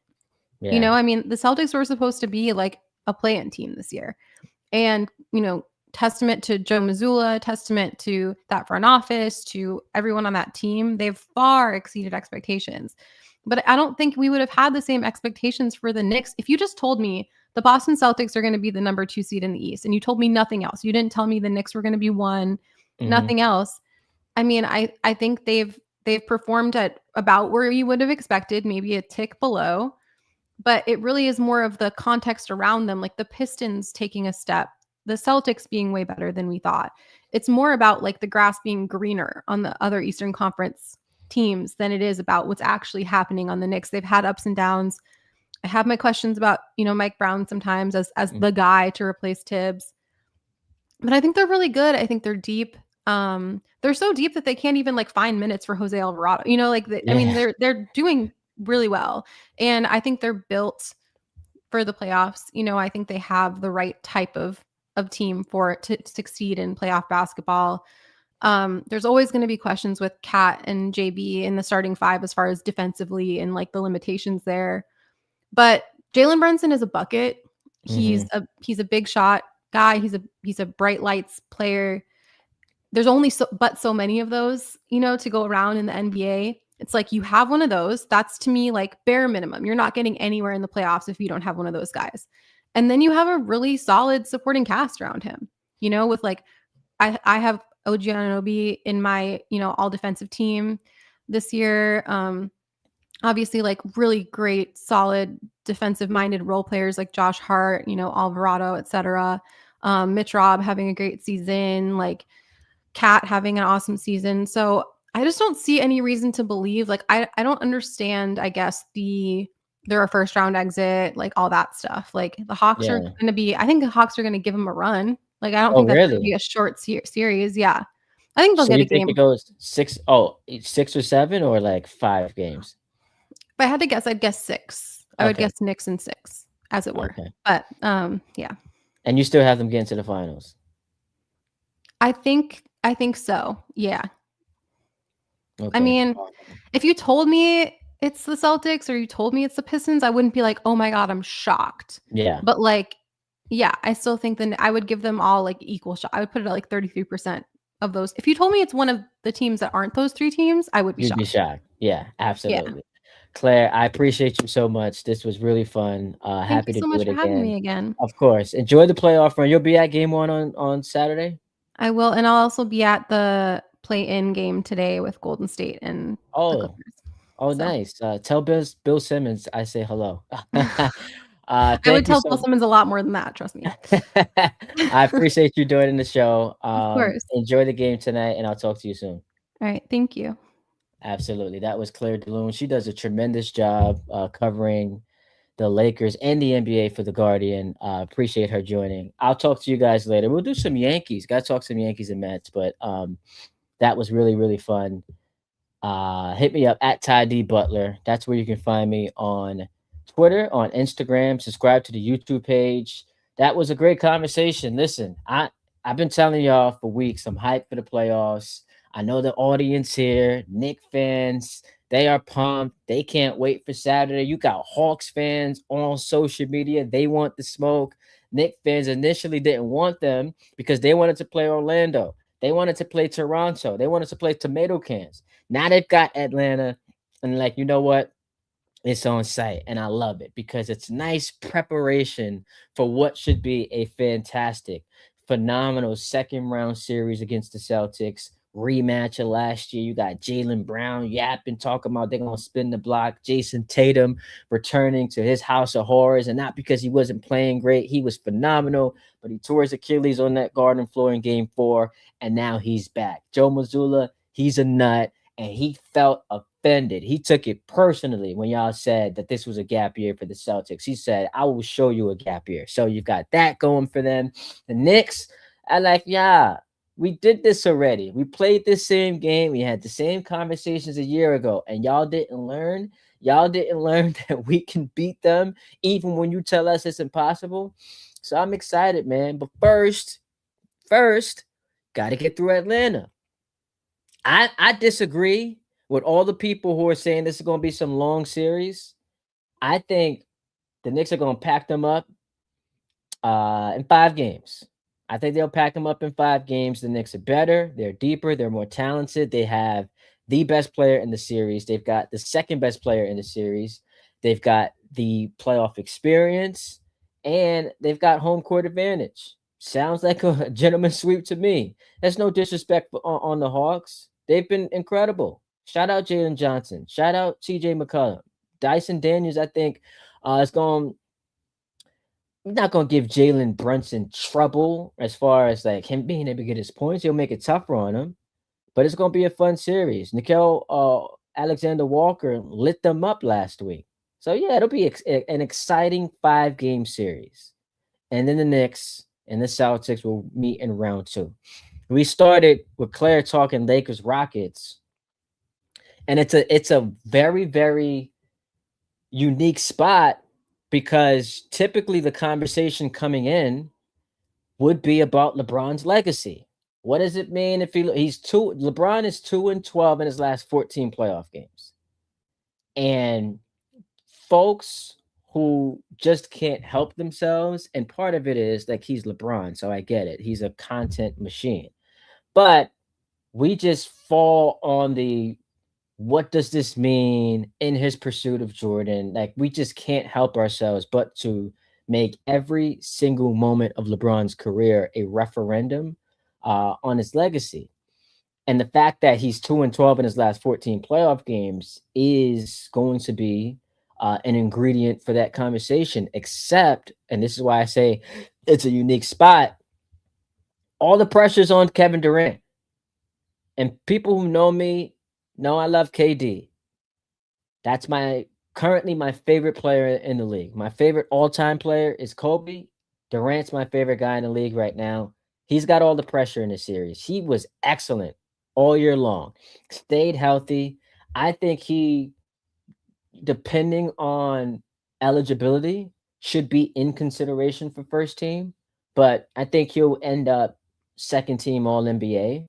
Yeah, I mean, the Celtics were supposed to be like a play-in team this year. And, testament to Joe Mazzulla, testament to that front office, to everyone on that team, they've far exceeded expectations. But I don't think we would have had the same expectations for the Knicks if you just told me the Boston Celtics are going to be the number 2 seed in the East, and you told me nothing else. You didn't tell me the Knicks were going to be 1, Mhm. nothing else. I mean, I think they've performed at about where you would have expected, maybe a tick below, but it really is more of the context around them, like the Pistons taking a step, the Celtics being way better than we thought. It's more about like the grass being greener on the other Eastern Conference teams than it is about what's actually happening on the Knicks. They've had ups and downs. I have my questions about, Mike Brown sometimes as Mm. the guy to replace Tibbs. But I think they're really good. I think they're deep. They're so deep that they can't even like find minutes for Jose Alvarado. I mean, Yeah. they're doing really well, and I think they're built for the playoffs. I think they have the right type of team for it to succeed in playoff basketball. There's always going to be questions with Kat and JB in the starting five as far as defensively and like the limitations there. But Jalen Brunson is a bucket. He's Mhm. a big shot guy. He's a bright lights player. There's only so many of those, to go around in the NBA. It's like you have one of those. That's to me like bare minimum. You're not getting anywhere in the playoffs if you don't have one of those guys. And then you have a really solid supporting cast around him. With like I have OG Anunoby in my, all defensive team this year. Obviously like really great, solid defensive minded role players like Josh Hart, Alvarado, etc. Mitch Robb having a great season, like Cat having an awesome season. So I just don't see any reason to believe, like, I don't understand, I guess, they're a first round exit, like all that stuff. Like the Hawks are Yeah. going to be, I think the Hawks are going to give them a run. Like, I don't Oh, think that's going to be really? a short series. Yeah. I think they'll So get a you think it game. goes 6 or 7 or like 5 games? If I had to guess, I'd guess 6. I would Okay. guess Knicks in 6, as it were. Okay. But yeah. And you still have them getting to the finals? I think so. Yeah. I Okay. mean, if you told me it's the Celtics or you told me it's the Pistons, I wouldn't be like, "Oh my god, I'm shocked." Yeah. But like, yeah, I still think that I would give them all like equal shot. I would put it at like 33% of those. If you told me it's one of the teams that aren't those 3 teams, I would be You'd be shocked. shocked. Yeah, Yeah. absolutely. Claire, I appreciate you so much. This was really fun. Thank Happy you to so do much it for having again. me again. Of course. Enjoy the playoff run. You'll be at game 1 on Saturday? I will, and I'll also be at the play-in game today with Golden State and the Oh. Clippers. Oh, So, nice. Tell Bill Simmons I say hello. I would Thank you tell Bill so Simmons a lot more than that, trust me. I appreciate you joining the show. Of course. Enjoy the game tonight, and I'll talk to you soon. All right, thank you. Absolutely. That was Claire Lune. She does a tremendous job covering the Lakers and the NBA for the Guardian. Appreciate her joining. I'll talk to you guys later. We'll do some Yankees. Got to talk some Yankees and Mets, but that was really, really fun. Hit me up at Ty D Butler. That's where you can find me on Twitter, on Instagram. Subscribe to the YouTube page. That was a great conversation. Listen, I've been telling y'all for weeks. I'm hyped for the playoffs. I know the audience here, Knick fans, they are pumped. They can't wait for Saturday. You got Hawks fans on social media. They want the smoke. Knick fans initially didn't want them because they wanted to play Orlando. They wanted to play Toronto. They wanted to play tomato cans. Now they've got Atlanta, and like, you know what? It's on site, and I love it because it's nice preparation for what should be a fantastic, phenomenal second round series against the Celtics. Rematch of last year. You got Jalen Brown yapping, talking about they're gonna spin the block. Jason Tatum returning to his house of horrors, and not because he wasn't playing great, he was phenomenal, but he tore his Achilles on that garden floor in game 4, and now he's back. Joe Mazzulla, he's a nut, and he felt offended. He took it personally when y'all said that this was a gap year for the Celtics. He said, I will show you a gap year. So you've got that going for them. The Knicks, I like, yeah, we did this already. We played this same game. We had the same conversations a year ago, and y'all didn't learn. Y'all didn't learn that we can beat them even when you tell us it's impossible. So I'm excited, man. But first, got to get through Atlanta. I disagree with all the people who are saying this is going to be some long series. I think the Knicks are going to pack them up in 5 games. I think they'll pack them up in 5 games. The Knicks are better. They're deeper. They're more talented. They have the best player in the series. They've got the second best player in the series. They've got the playoff experience. and they've got home court advantage. Sounds like a gentleman's sweep to me. There's no disrespect on the Hawks. They've been incredible. Shout out Jalen Johnson. Shout out TJ McCollum. Dyson Daniels, I think, is going. Not going to give Jalen Brunson trouble as far as like him being able to get his points. He'll make it tougher on him, but it's going to be a fun series. Nickel Alexander Walker lit them up last week. So, yeah, it'll be an exciting 5-game series. And then the Knicks and the Celtics will meet in round 2. We started with Claire talking Lakers Rockets, and it's a very, very unique spot because typically the conversation coming in would be about LeBron's legacy. What does it mean if he's two? LeBron is 2-12 in his last 14 playoff games, and folks who just can't help themselves, and part of it is like he's LeBron, so I get it. He's a content machine, but we just fall on the what does this mean in his pursuit of Jordan? Like we just can't help ourselves but to make every single moment of LeBron's career a referendum on his legacy. And the fact that he's 2-12 in his last 14 playoff games is going to be an ingredient for that conversation. Except, and this is why I say it's a unique spot, all the pressure's on Kevin Durant. And people who know me know I love KD. That's currently my favorite player in the league. My favorite all-time player is Kobe. Durant's my favorite guy in the league right now. He's got all the pressure in the series. He was excellent all year long. Stayed healthy. I think he, depending on eligibility, should be in consideration for first team, but I think he'll end up second team All NBA.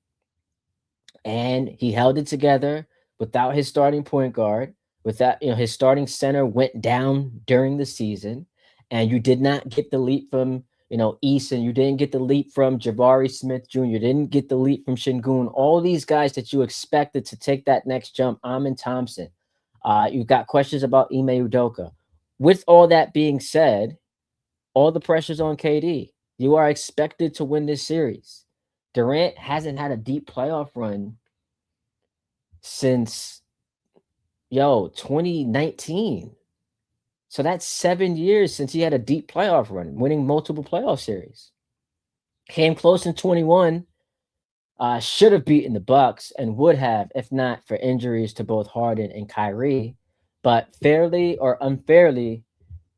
And he held it together without his starting point guard. With that, his starting center went down during the season, and you did not get the leap from Eason. You didn't get the leap from Jabari Smith Jr. You didn't get the leap from Shingun. All these guys that you expected to take that next jump. Amin Thompson. You've got questions about Ime Udoka. With all that being said, all the pressure's on KD. You are expected to win this series. Durant hasn't had a deep playoff run since 2019. So that's 7 years since he had a deep playoff run, winning multiple playoff series. Came close in 21. Should have beaten the Bucks and would have if not for injuries to both Harden and Kyrie. But fairly or unfairly,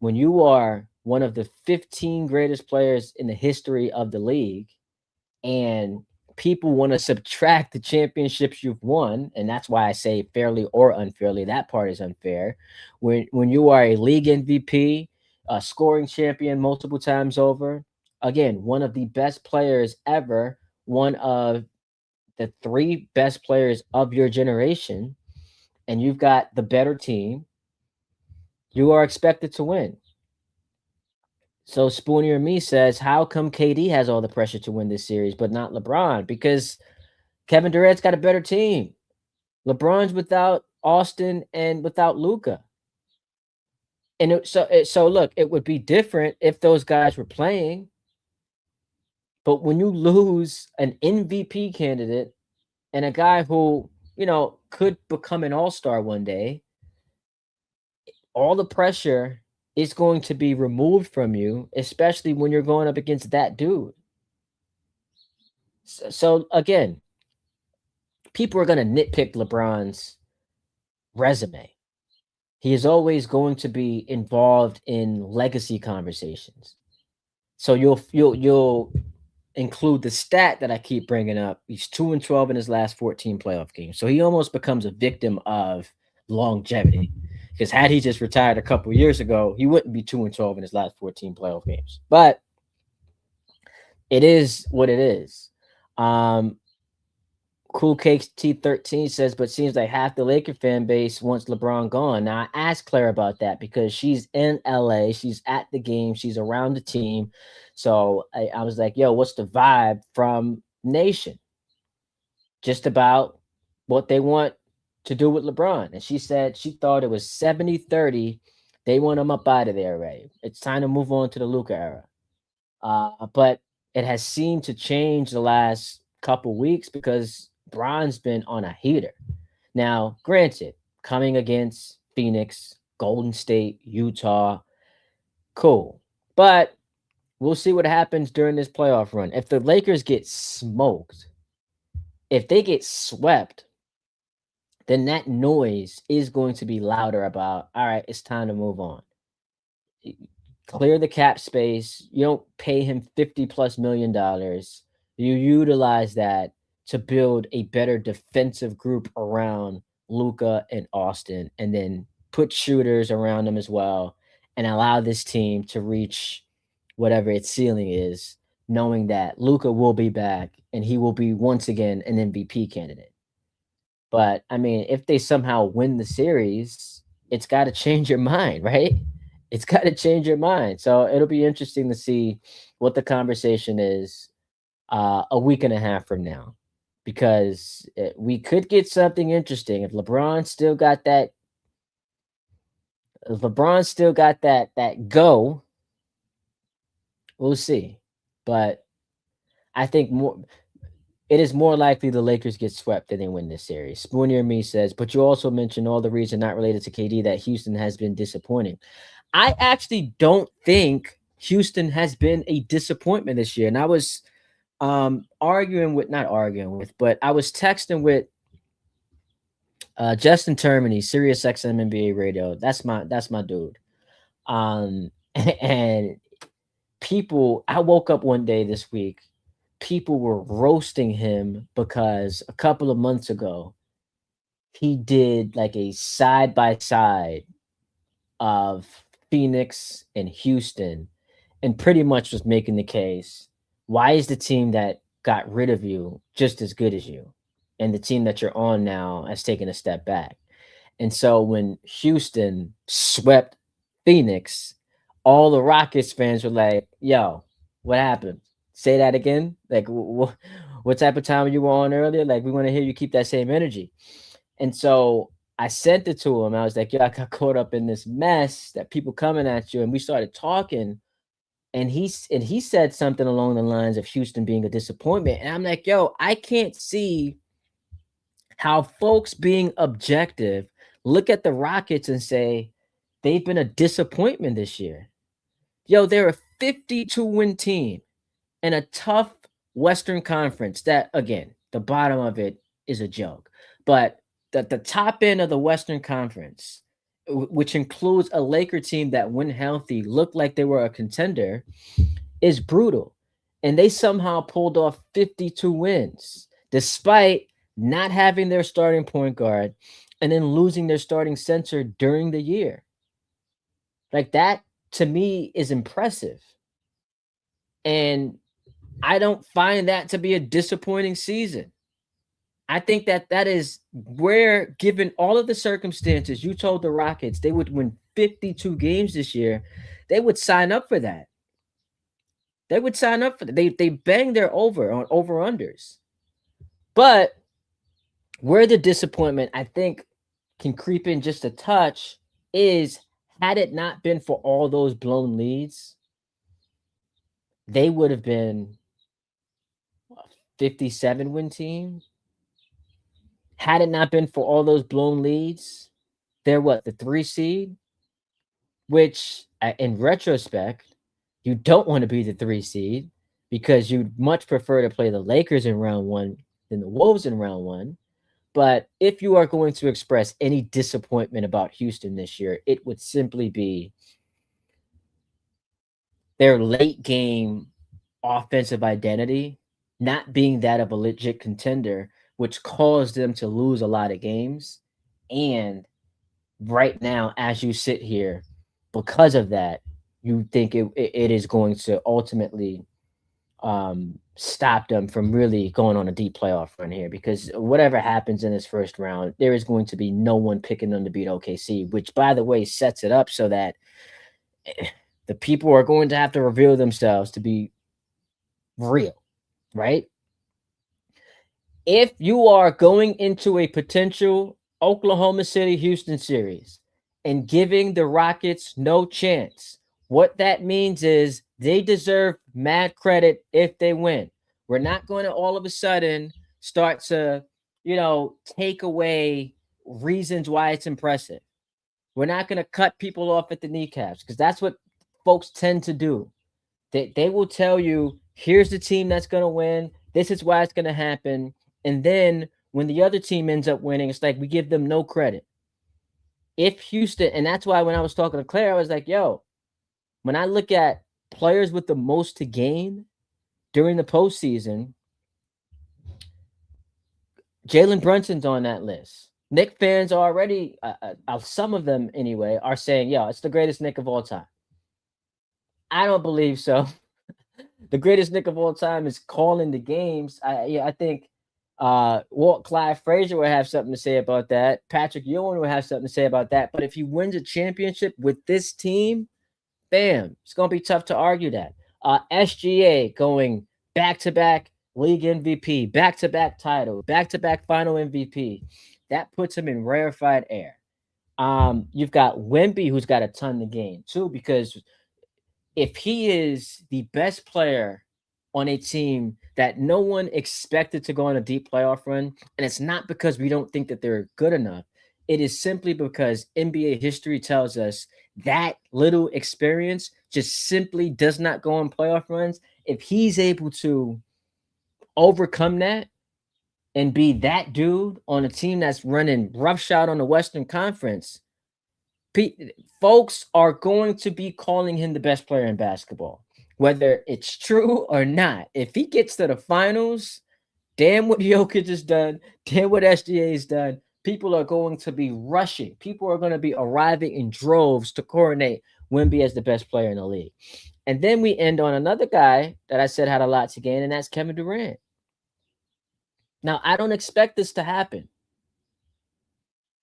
when you are one of the 15 greatest players in the history of the league and people want to subtract the championships you've won, and that's why I say fairly or unfairly, that part is unfair. When you are a league MVP, a scoring champion multiple times over, again, one of the best players ever, one of the 3 best players of your generation, and you've got the better team, you are expected to win. So Spoonie or Me says, how come KD has all the pressure to win this series, but not LeBron? Because Kevin Durant's got a better team. LeBron's without Austin and without Luka. And so look, it would be different if those guys were playing. But when you lose an MVP candidate and a guy who, could become an all-star one day, all the pressure is going to be removed from you, especially when you're going up against that dude. So again, people are going to nitpick LeBron's resume. He is always going to be involved in legacy conversations. So you'll include the stat that I keep bringing up. He's 2-12 in his last 14 playoff games. So he almost becomes a victim of longevity. Because had he just retired a couple years ago, he wouldn't be 2-12 in his last 14 playoff games. But it is what it is. Cool Cakes T13 says, but seems like half the Laker fan base wants LeBron gone. Now, I asked Claire about that because she's in LA. She's at the game. She's around the team. So I was like, yo, what's the vibe from Nation? Just about what they want to do with LeBron. And she said she thought it was 70-30 They want him up out of there already. It's time to move on to the Luca era. But it has seemed to change the last couple weeks because Bron's been on a heater. Now, granted, coming against Phoenix, Golden State, Utah, cool. But we'll see what happens during this playoff run. If the Lakers get smoked, if they get swept, then that noise is going to be louder about, all right, it's time to move on. Clear the cap space. You don't pay him 50 plus $1 million. You utilize that to build a better defensive group around Luca and Austin, and then put shooters around them as well, and allow this team to reach whatever its ceiling is, knowing that Luca will be back and he will be once again an MVP candidate. But I mean, if they somehow win the series, it's got to change your mind, right? It's got to change your mind. So it'll be interesting to see what the conversation is a week and a half from now, because we could get something interesting if LeBron still got that. If LeBron still got that go, we'll see. But I think more it is more likely the Lakers get swept than they win this series. Spoonier Me says, but you also mentioned all the reason not related to KD that Houston has been disappointing. I actually don't think Houston has been a disappointment this year. And I was arguing with, not arguing with, but I was texting with Justin Termini, Sirius XM NBA radio. That's my dude. And people, I woke up one day this week, people were roasting him because a couple of months ago he did like a side by side of Phoenix and Houston, and pretty much was making the case, why is the team that got rid of you just as good as you, and the team that you're on now has taken a step back? And so when Houston swept Phoenix, all the Rockets fans were like, yo, what happened? Say that again. Like, what type of time you were on earlier? Like, we want to hear you keep that same energy. And so I sent it to him. I was like, yo, I got caught up in this mess that people coming at you. And we started talking. And he said something along the lines of Houston being a disappointment. And I'm like, yo, I can't see how folks being objective look at the Rockets and say they've been a disappointment this year. Yo, they're a 52-win team in a tough Western Conference that, again, the bottom of it is a joke. But the top end of the Western Conference, which includes a Laker team that, when healthy, looked like they were a contender, is brutal. And they somehow pulled off 52 wins, despite not having their starting point guard and then losing their starting center during the year. Like, that, to me, is impressive. And I don't find that to be a disappointing season. I think that is where, given all of the circumstances, you told the Rockets they would win 52 games this year, they would sign up for that. They would sign up for that. They bang their over on over-unders. But where the disappointment, I think, can creep in just a touch is, had it not been for all those blown leads, they would have been a 57-win team. Had it not been for all those blown leads, they're what, the 3 seed? Which, in retrospect, you don't want to be the 3 seed because you'd much prefer to play the Lakers in round 1 than the Wolves in round 1. But if you are going to express any disappointment about Houston this year, it would simply be their late game offensive identity not being that of a legit contender, which caused them to lose a lot of games. And right now, as you sit here, because of that, you think it is going to ultimately stop them from really going on a deep playoff run here, because whatever happens in this first round, there is going to be no one picking them to beat OKC, which, by the way, sets it up so that the people are going to have to reveal themselves to be real, right? If you are going into a potential Oklahoma City Houston series and giving the Rockets no chance. What that means is they deserve mad credit if they win. We're not going to all of a sudden start to, take away reasons why it's impressive. We're not going to cut people off at the kneecaps because that's what folks tend to do. They will tell you, here's the team that's going to win. This is why it's going to happen. And then when the other team ends up winning, it's like we give them no credit. If Houston, and that's why when I was talking to Claire, I was like, yo, when I look at players with the most to gain during the postseason, Jalen Brunson's on that list. Knick fans already, some of them anyway, are saying, yo, it's the greatest Knick of all time. I don't believe so. The greatest Knick of all time is calling the games. I think Walt Clyde Frazier will have something to say about that. Patrick Ewing will have something to say about that. But if he wins a championship with this team, bam, it's going to be tough to argue that. SGA going back-to-back league MVP, back-to-back title, back-to-back final MVP. That puts him in rarefied air. You've got Wemby, who's got a ton to gain, too, because if he is the best player on a team that no one expected to go on a deep playoff run, and it's not because we don't think that they're good enough, it is simply because NBA history tells us that little experience just simply does not go on playoff runs. If he's able to overcome that and be that dude on a team that's running roughshod on the Western Conference, folks are going to be calling him the best player in basketball, whether it's true or not. If he gets to the finals, damn what Jokic has done, damn what SGA has done, people are going to be rushing. People are going to be arriving in droves to coronate Wemby as the best player in the league. And then we end on another guy that I said had a lot to gain, and that's Kevin Durant. Now, I don't expect this to happen.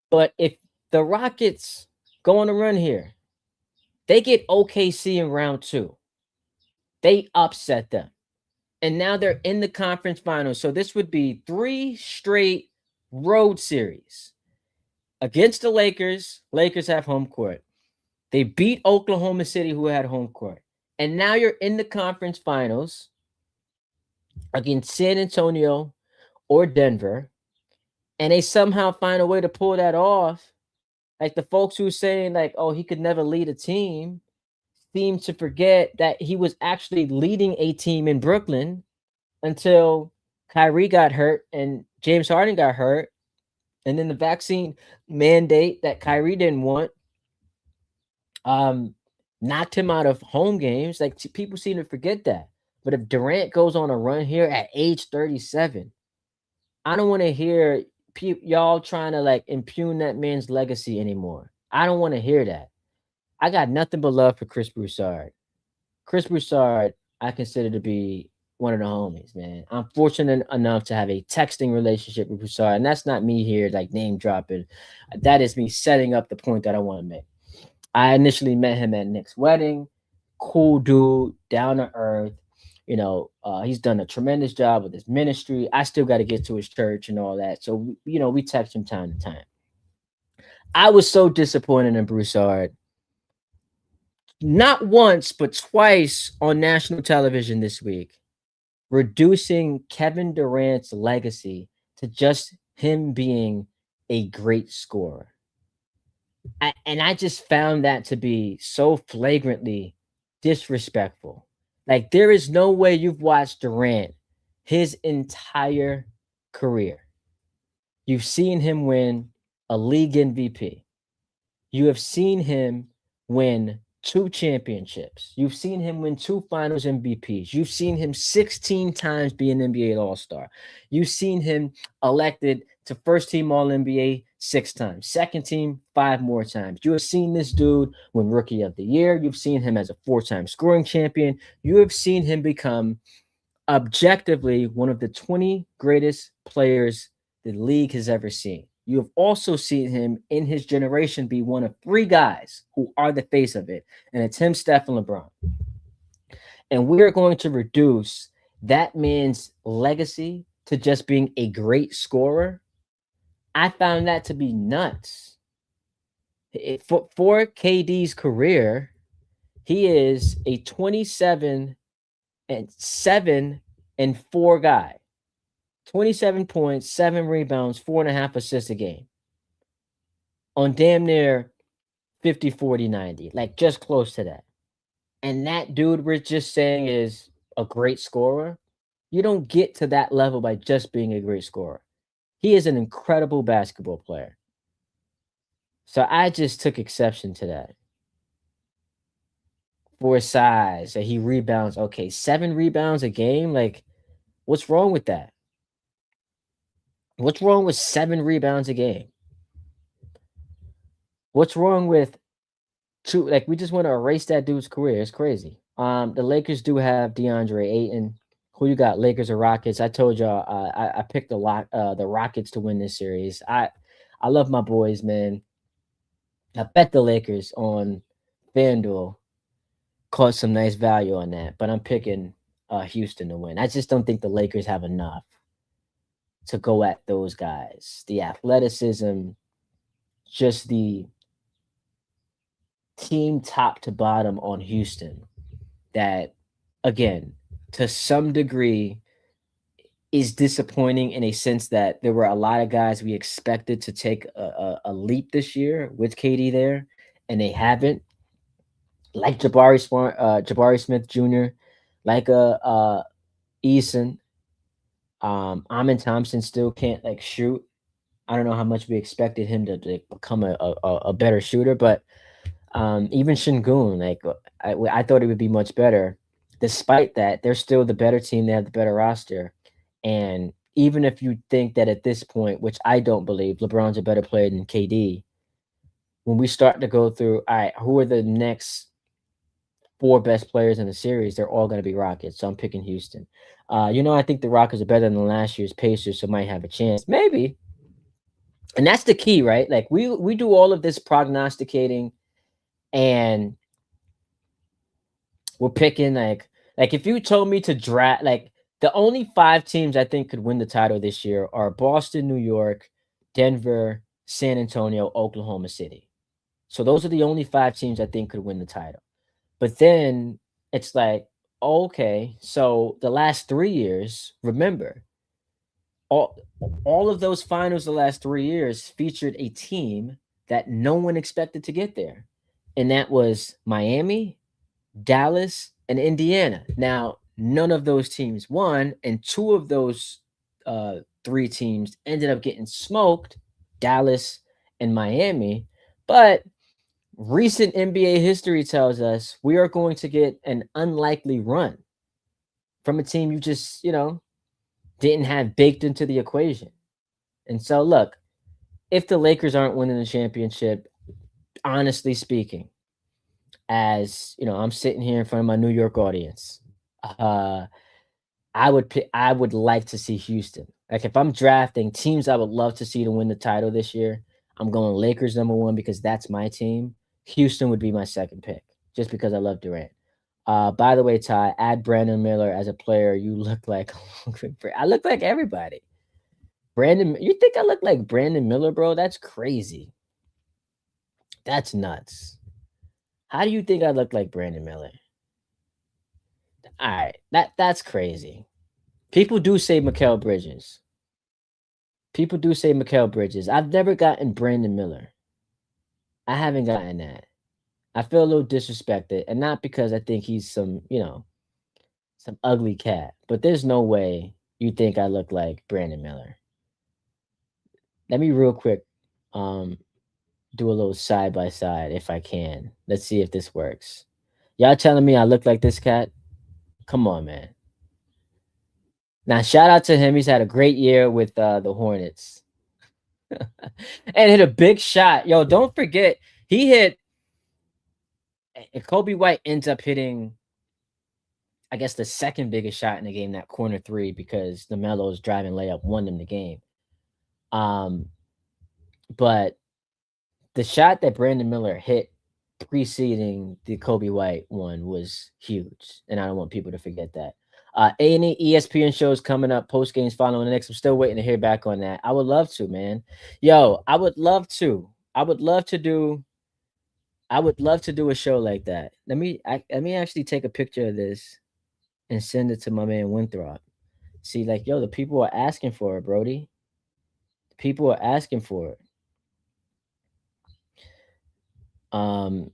But if the Rockets go on a run here, they get OKC in round 2. They upset them. And now they're in the conference finals. So this would be 3 straight road series against the Lakers. Lakers have home court. They beat Oklahoma City, who had home court. And now you're in the conference finals against San Antonio or Denver. And they somehow find a way to pull that off. Like the folks who are saying, like, oh, he could never lead a team, seem to forget that he was actually leading a team in Brooklyn until Kyrie got hurt and James Harden got hurt. And then the vaccine mandate that Kyrie didn't want knocked him out of home games. Like people seem to forget that. But if Durant goes on a run here at age 37, I don't want to hear y'all trying to like impugn that man's legacy anymore. I don't want to hear that. I got nothing but love for Chris Broussard. Chris Broussard, I consider to be one of the homies, man. I'm fortunate enough to have a texting relationship with Broussard, and that's not me here like name dropping. That is me setting up the point that I want to make. I initially met him at Nick's wedding. Cool dude, down to earth. He's done a tremendous job with his ministry. I still got to get to his church and all that. So, we text him time to time. I was so disappointed in Broussard. Not once, but twice on national television this week, reducing Kevin Durant's legacy to just him being a great scorer. I just found that to be so flagrantly disrespectful. Like, there is no way you've watched Durant his entire career. You've seen him win a league MVP. You have seen him win 2 championships. You've seen him win 2 finals MVPs. You've seen him 16 times be an NBA All-Star. You've seen him elected to first team All-NBA 6 times, second team 5 more times. You have seen this dude win Rookie of the Year. You've seen him as a 4-time scoring champion. You have seen him become objectively one of the 20 greatest players the league has ever seen. You have also seen him in his generation be one of 3 guys who are the face of it, and it's him, Steph, and LeBron. And we're going to reduce that man's legacy to just being a great scorer. I found that to be nuts. For KD's career, he is a 27-7-4 guy. 27 points, 7 rebounds, 4.5 assists a game on damn near 50, 40, 90, like just close to that. And that dude we're just saying is a great scorer. You don't get to that level by just being a great scorer. He is an incredible basketball player. So I just took exception to that. For his size, that he rebounds. Okay, 7 rebounds a game. Like, what's wrong with that? What's wrong with 7 rebounds a game? What's wrong with two? Like, we just want to erase that dude's career. It's crazy. The Lakers do have DeAndre Ayton. Who you got? Lakers or Rockets? I told y'all I picked the Rockets to win this series. I love my boys, man. I bet the Lakers on FanDuel caught some nice value on that, but I'm picking Houston to win. I just don't think the Lakers have enough to go at those guys. The athleticism, just the team top to bottom on Houston that, again, to some degree is disappointing in a sense that there were a lot of guys we expected to take a leap this year with KD there, and they haven't. Like Jabari Smith Jr., like Eason, Amin Thompson still can't like shoot. I don't know how much we expected him to like, become a better shooter, but even Shingun, like I thought it would be much better. Despite that, they're still the better team. They have the better roster, and even if you think that at this point, which I don't believe, LeBron's a better player than KD, when we start to go through, all right, who are the next four best players in the series? They're all going to be Rockets. So I'm picking Houston. I think the Rockets are better than last year's Pacers, so might have a chance, maybe. And that's the key, right? Like we do all of this prognosticating, and we're picking like if you told me to draft like the only 5 teams I think could win the title this year are Boston, New York, Denver, San Antonio, Oklahoma City. So those are the only 5 teams I think could win the title. But then it's like, okay, so the last 3 years, remember, all all of those finals the last 3 years featured a team that no one expected to get there. And that was Miami, Dallas, and Indiana. Now, none of those teams won, and 2 of those 3 teams ended up getting smoked, Dallas and Miami. But recent NBA history tells us we are going to get an unlikely run from a team you just, didn't have baked into the equation. And so, look, if the Lakers aren't winning the championship, honestly speaking, as I'm sitting here in front of my New York audience, uh, I would like to see Houston. Like if I'm drafting teams I would love to see to win the title this year, I'm going Lakers #1 because that's my team. Houston would be my second pick just because I love Durant. By the way, Ty, add Brandon Miller as a player. You look like I look like everybody. Brandon, you think I look like Brandon Miller, bro? That's crazy. That's nuts. How do you think I look like Brandon Miller? All right, that's crazy. People do say Mikal Bridges. People do say Mikal Bridges. I've never gotten Brandon Miller. I haven't gotten that. I feel a little disrespected, and not because I think he's some ugly cat, but there's no way you think I look like Brandon Miller. Let me real quick do a little side by side if I can. Let's see if this works. Y'all telling me I look like this cat? Come on, man. Now shout out to him. He's had a great year with the Hornets. And hit a big shot. Yo, don't forget, he hit and Kobe White ends up hitting, I guess, the second biggest shot in the game, that corner 3, because the Melo's driving layup won them the game. Um, but the shot that Brandon Miller hit preceding the Kobe White one was huge, and I don't want people to forget that. A&E ESPN shows coming up, post games following the Knicks. I'm still waiting to hear back on that. I would love to, man. Yo, I would love to. I would love to do. I would love to do a show like that. Let me actually take a picture of this and send it to my man Winthrop. See, like, yo, the people are asking for it, Brody. People are asking for it. Um,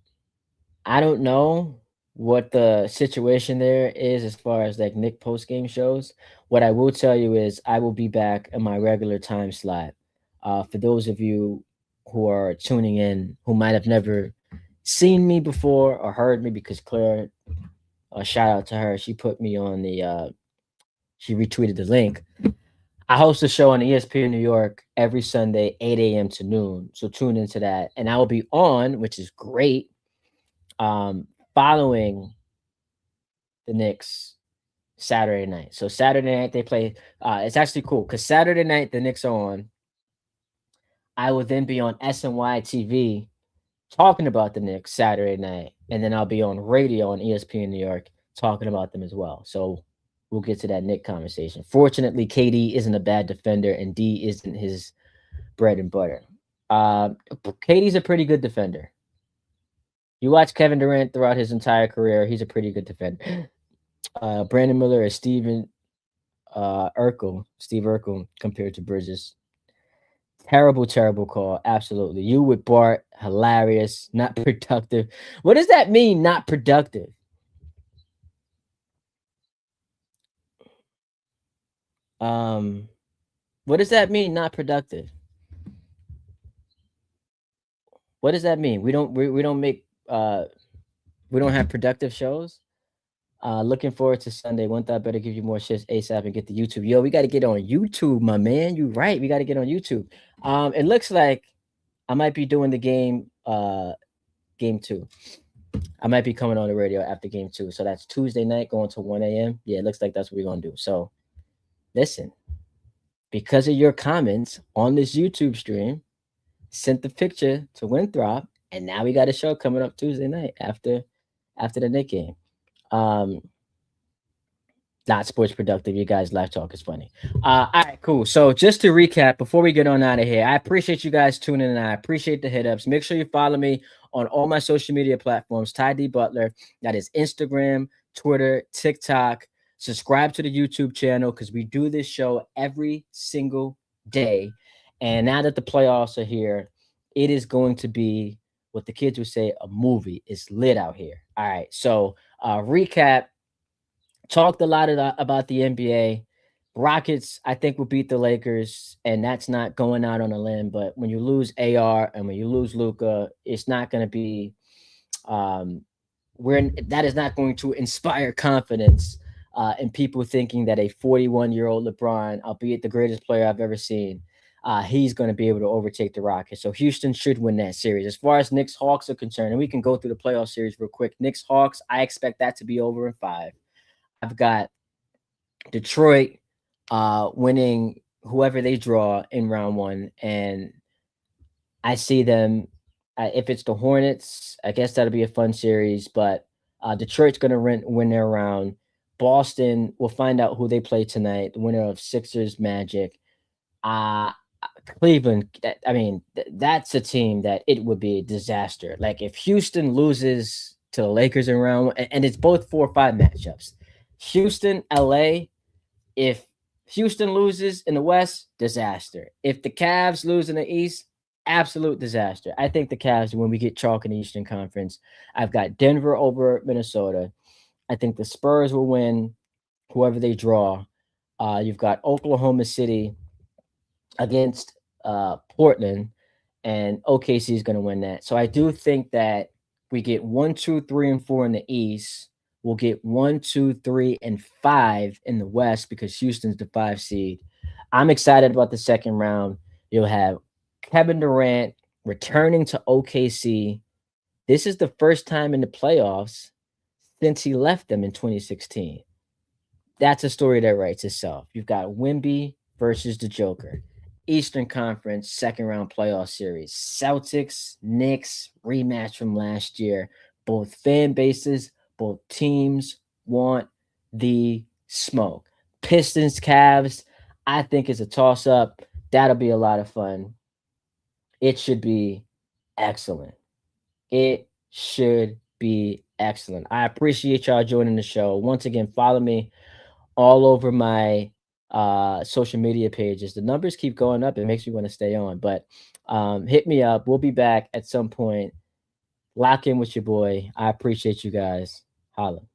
I don't know what the situation there is as far as like Nick post game shows. What I will tell you is I will be back in my regular time slot. For those of you who are tuning in who might have never seen me before or heard me, because Claire, shout out to her, she put me on the she retweeted the link. I host a show on ESPN New York every Sunday, 8 a.m. to noon. So tune into that. And I will be on, which is great, um, following the Knicks Saturday night. So Saturday night they play. It's actually cool because Saturday night the Knicks are on. I will then be on SNY TV talking about the Knicks Saturday night, and then I'll be on radio on ESPN New York talking about them as well. So we'll get to that Nick conversation. Fortunately, KD isn't a bad defender, and D isn't his bread and butter. Uh, KD's a pretty good defender. You watch Kevin Durant throughout his entire career; he's a pretty good defender. Brandon Miller is Steve Urkel compared to Bridges. Terrible, terrible call. Absolutely. You with Bart, hilarious, not productive. What does that mean, not productive? Um, what does that mean, not productive? What does that mean? We don't make we don't have productive shows. Looking forward to Sunday. One thought better give you more shits ASAP and get the YouTube. Yo, we got to get on YouTube, my man. You right. We got to get on YouTube. It looks like I might be doing the game two. I might be coming on the radio after game two. So that's Tuesday night going to 1 a.m. Yeah, it looks like that's what we're gonna do. So listen, because of your comments on this YouTube stream, sent the picture to Winthrop, and now we got a show coming up Tuesday night after the Nick game. Um, Not sports productive. You guys' live talk is funny. All right, cool. So just to recap, before we get on out of here, I appreciate you guys tuning in. I appreciate the hit ups. Make sure you follow me on all my social media platforms, Ty D Butler. That is Instagram, Twitter, TikTok. Subscribe to the YouTube channel because we do this show every single day. And now that the playoffs are here, it is going to be what the kids would say a movie. It's lit out here. All right. So recap, talked a lot about the NBA. Rockets, I think, will beat the Lakers, and that's not going out on a limb. But when you lose AR and when you lose Luca, it's not going to be. Um, that is not going to inspire confidence in people thinking that a 41-year-old LeBron, albeit the greatest player I've ever seen, he's going to be able to overtake the Rockets. So Houston should win that series. As far as Knicks Hawks are concerned, and we can go through the playoff series real quick. Knicks Hawks, I expect that to be over in 5. I've got Detroit winning whoever they draw in round one, and I see them. If it's the Hornets, I guess that'll be a fun series. But Detroit's going to win their round. Boston, we'll find out who they play tonight. The winner of Sixers Magic. Uh Cleveland. I mean, that's a team that it would be a disaster. Like if Houston loses to the Lakers in round one, and it's both 4-5 matchups. Houston, LA, if Houston loses in the West, disaster. If the Cavs lose in the East, absolute disaster. I think the Cavs, when we get chalk in the Eastern Conference, I've got Denver over Minnesota. I think the Spurs will win whoever they draw. You've got Oklahoma City against Portland, and OKC is going to win that. So I do think that we get 1, 2, 3, and 4 in the East. We'll get 1, 2, 3, and 5 in the West because Houston's the 5 seed. I'm excited about the second round. You'll have Kevin Durant returning to OKC. This is the first time in the playoffs since he left them in 2016. That's a story that writes itself. You've got Wemby versus the Joker. Eastern Conference second round playoff series. Celtics, Knicks, rematch from last year. Both fan bases, both teams want the smoke. Pistons, Cavs, I think is a toss up. That'll be a lot of fun. It should be excellent. It should be excellent. I appreciate y'all joining the show. Once again, follow me all over my social media pages. The numbers keep going up. It makes me want to stay on. But hit me up. We'll be back at some point. Lock in with your boy. I appreciate you guys. Holla.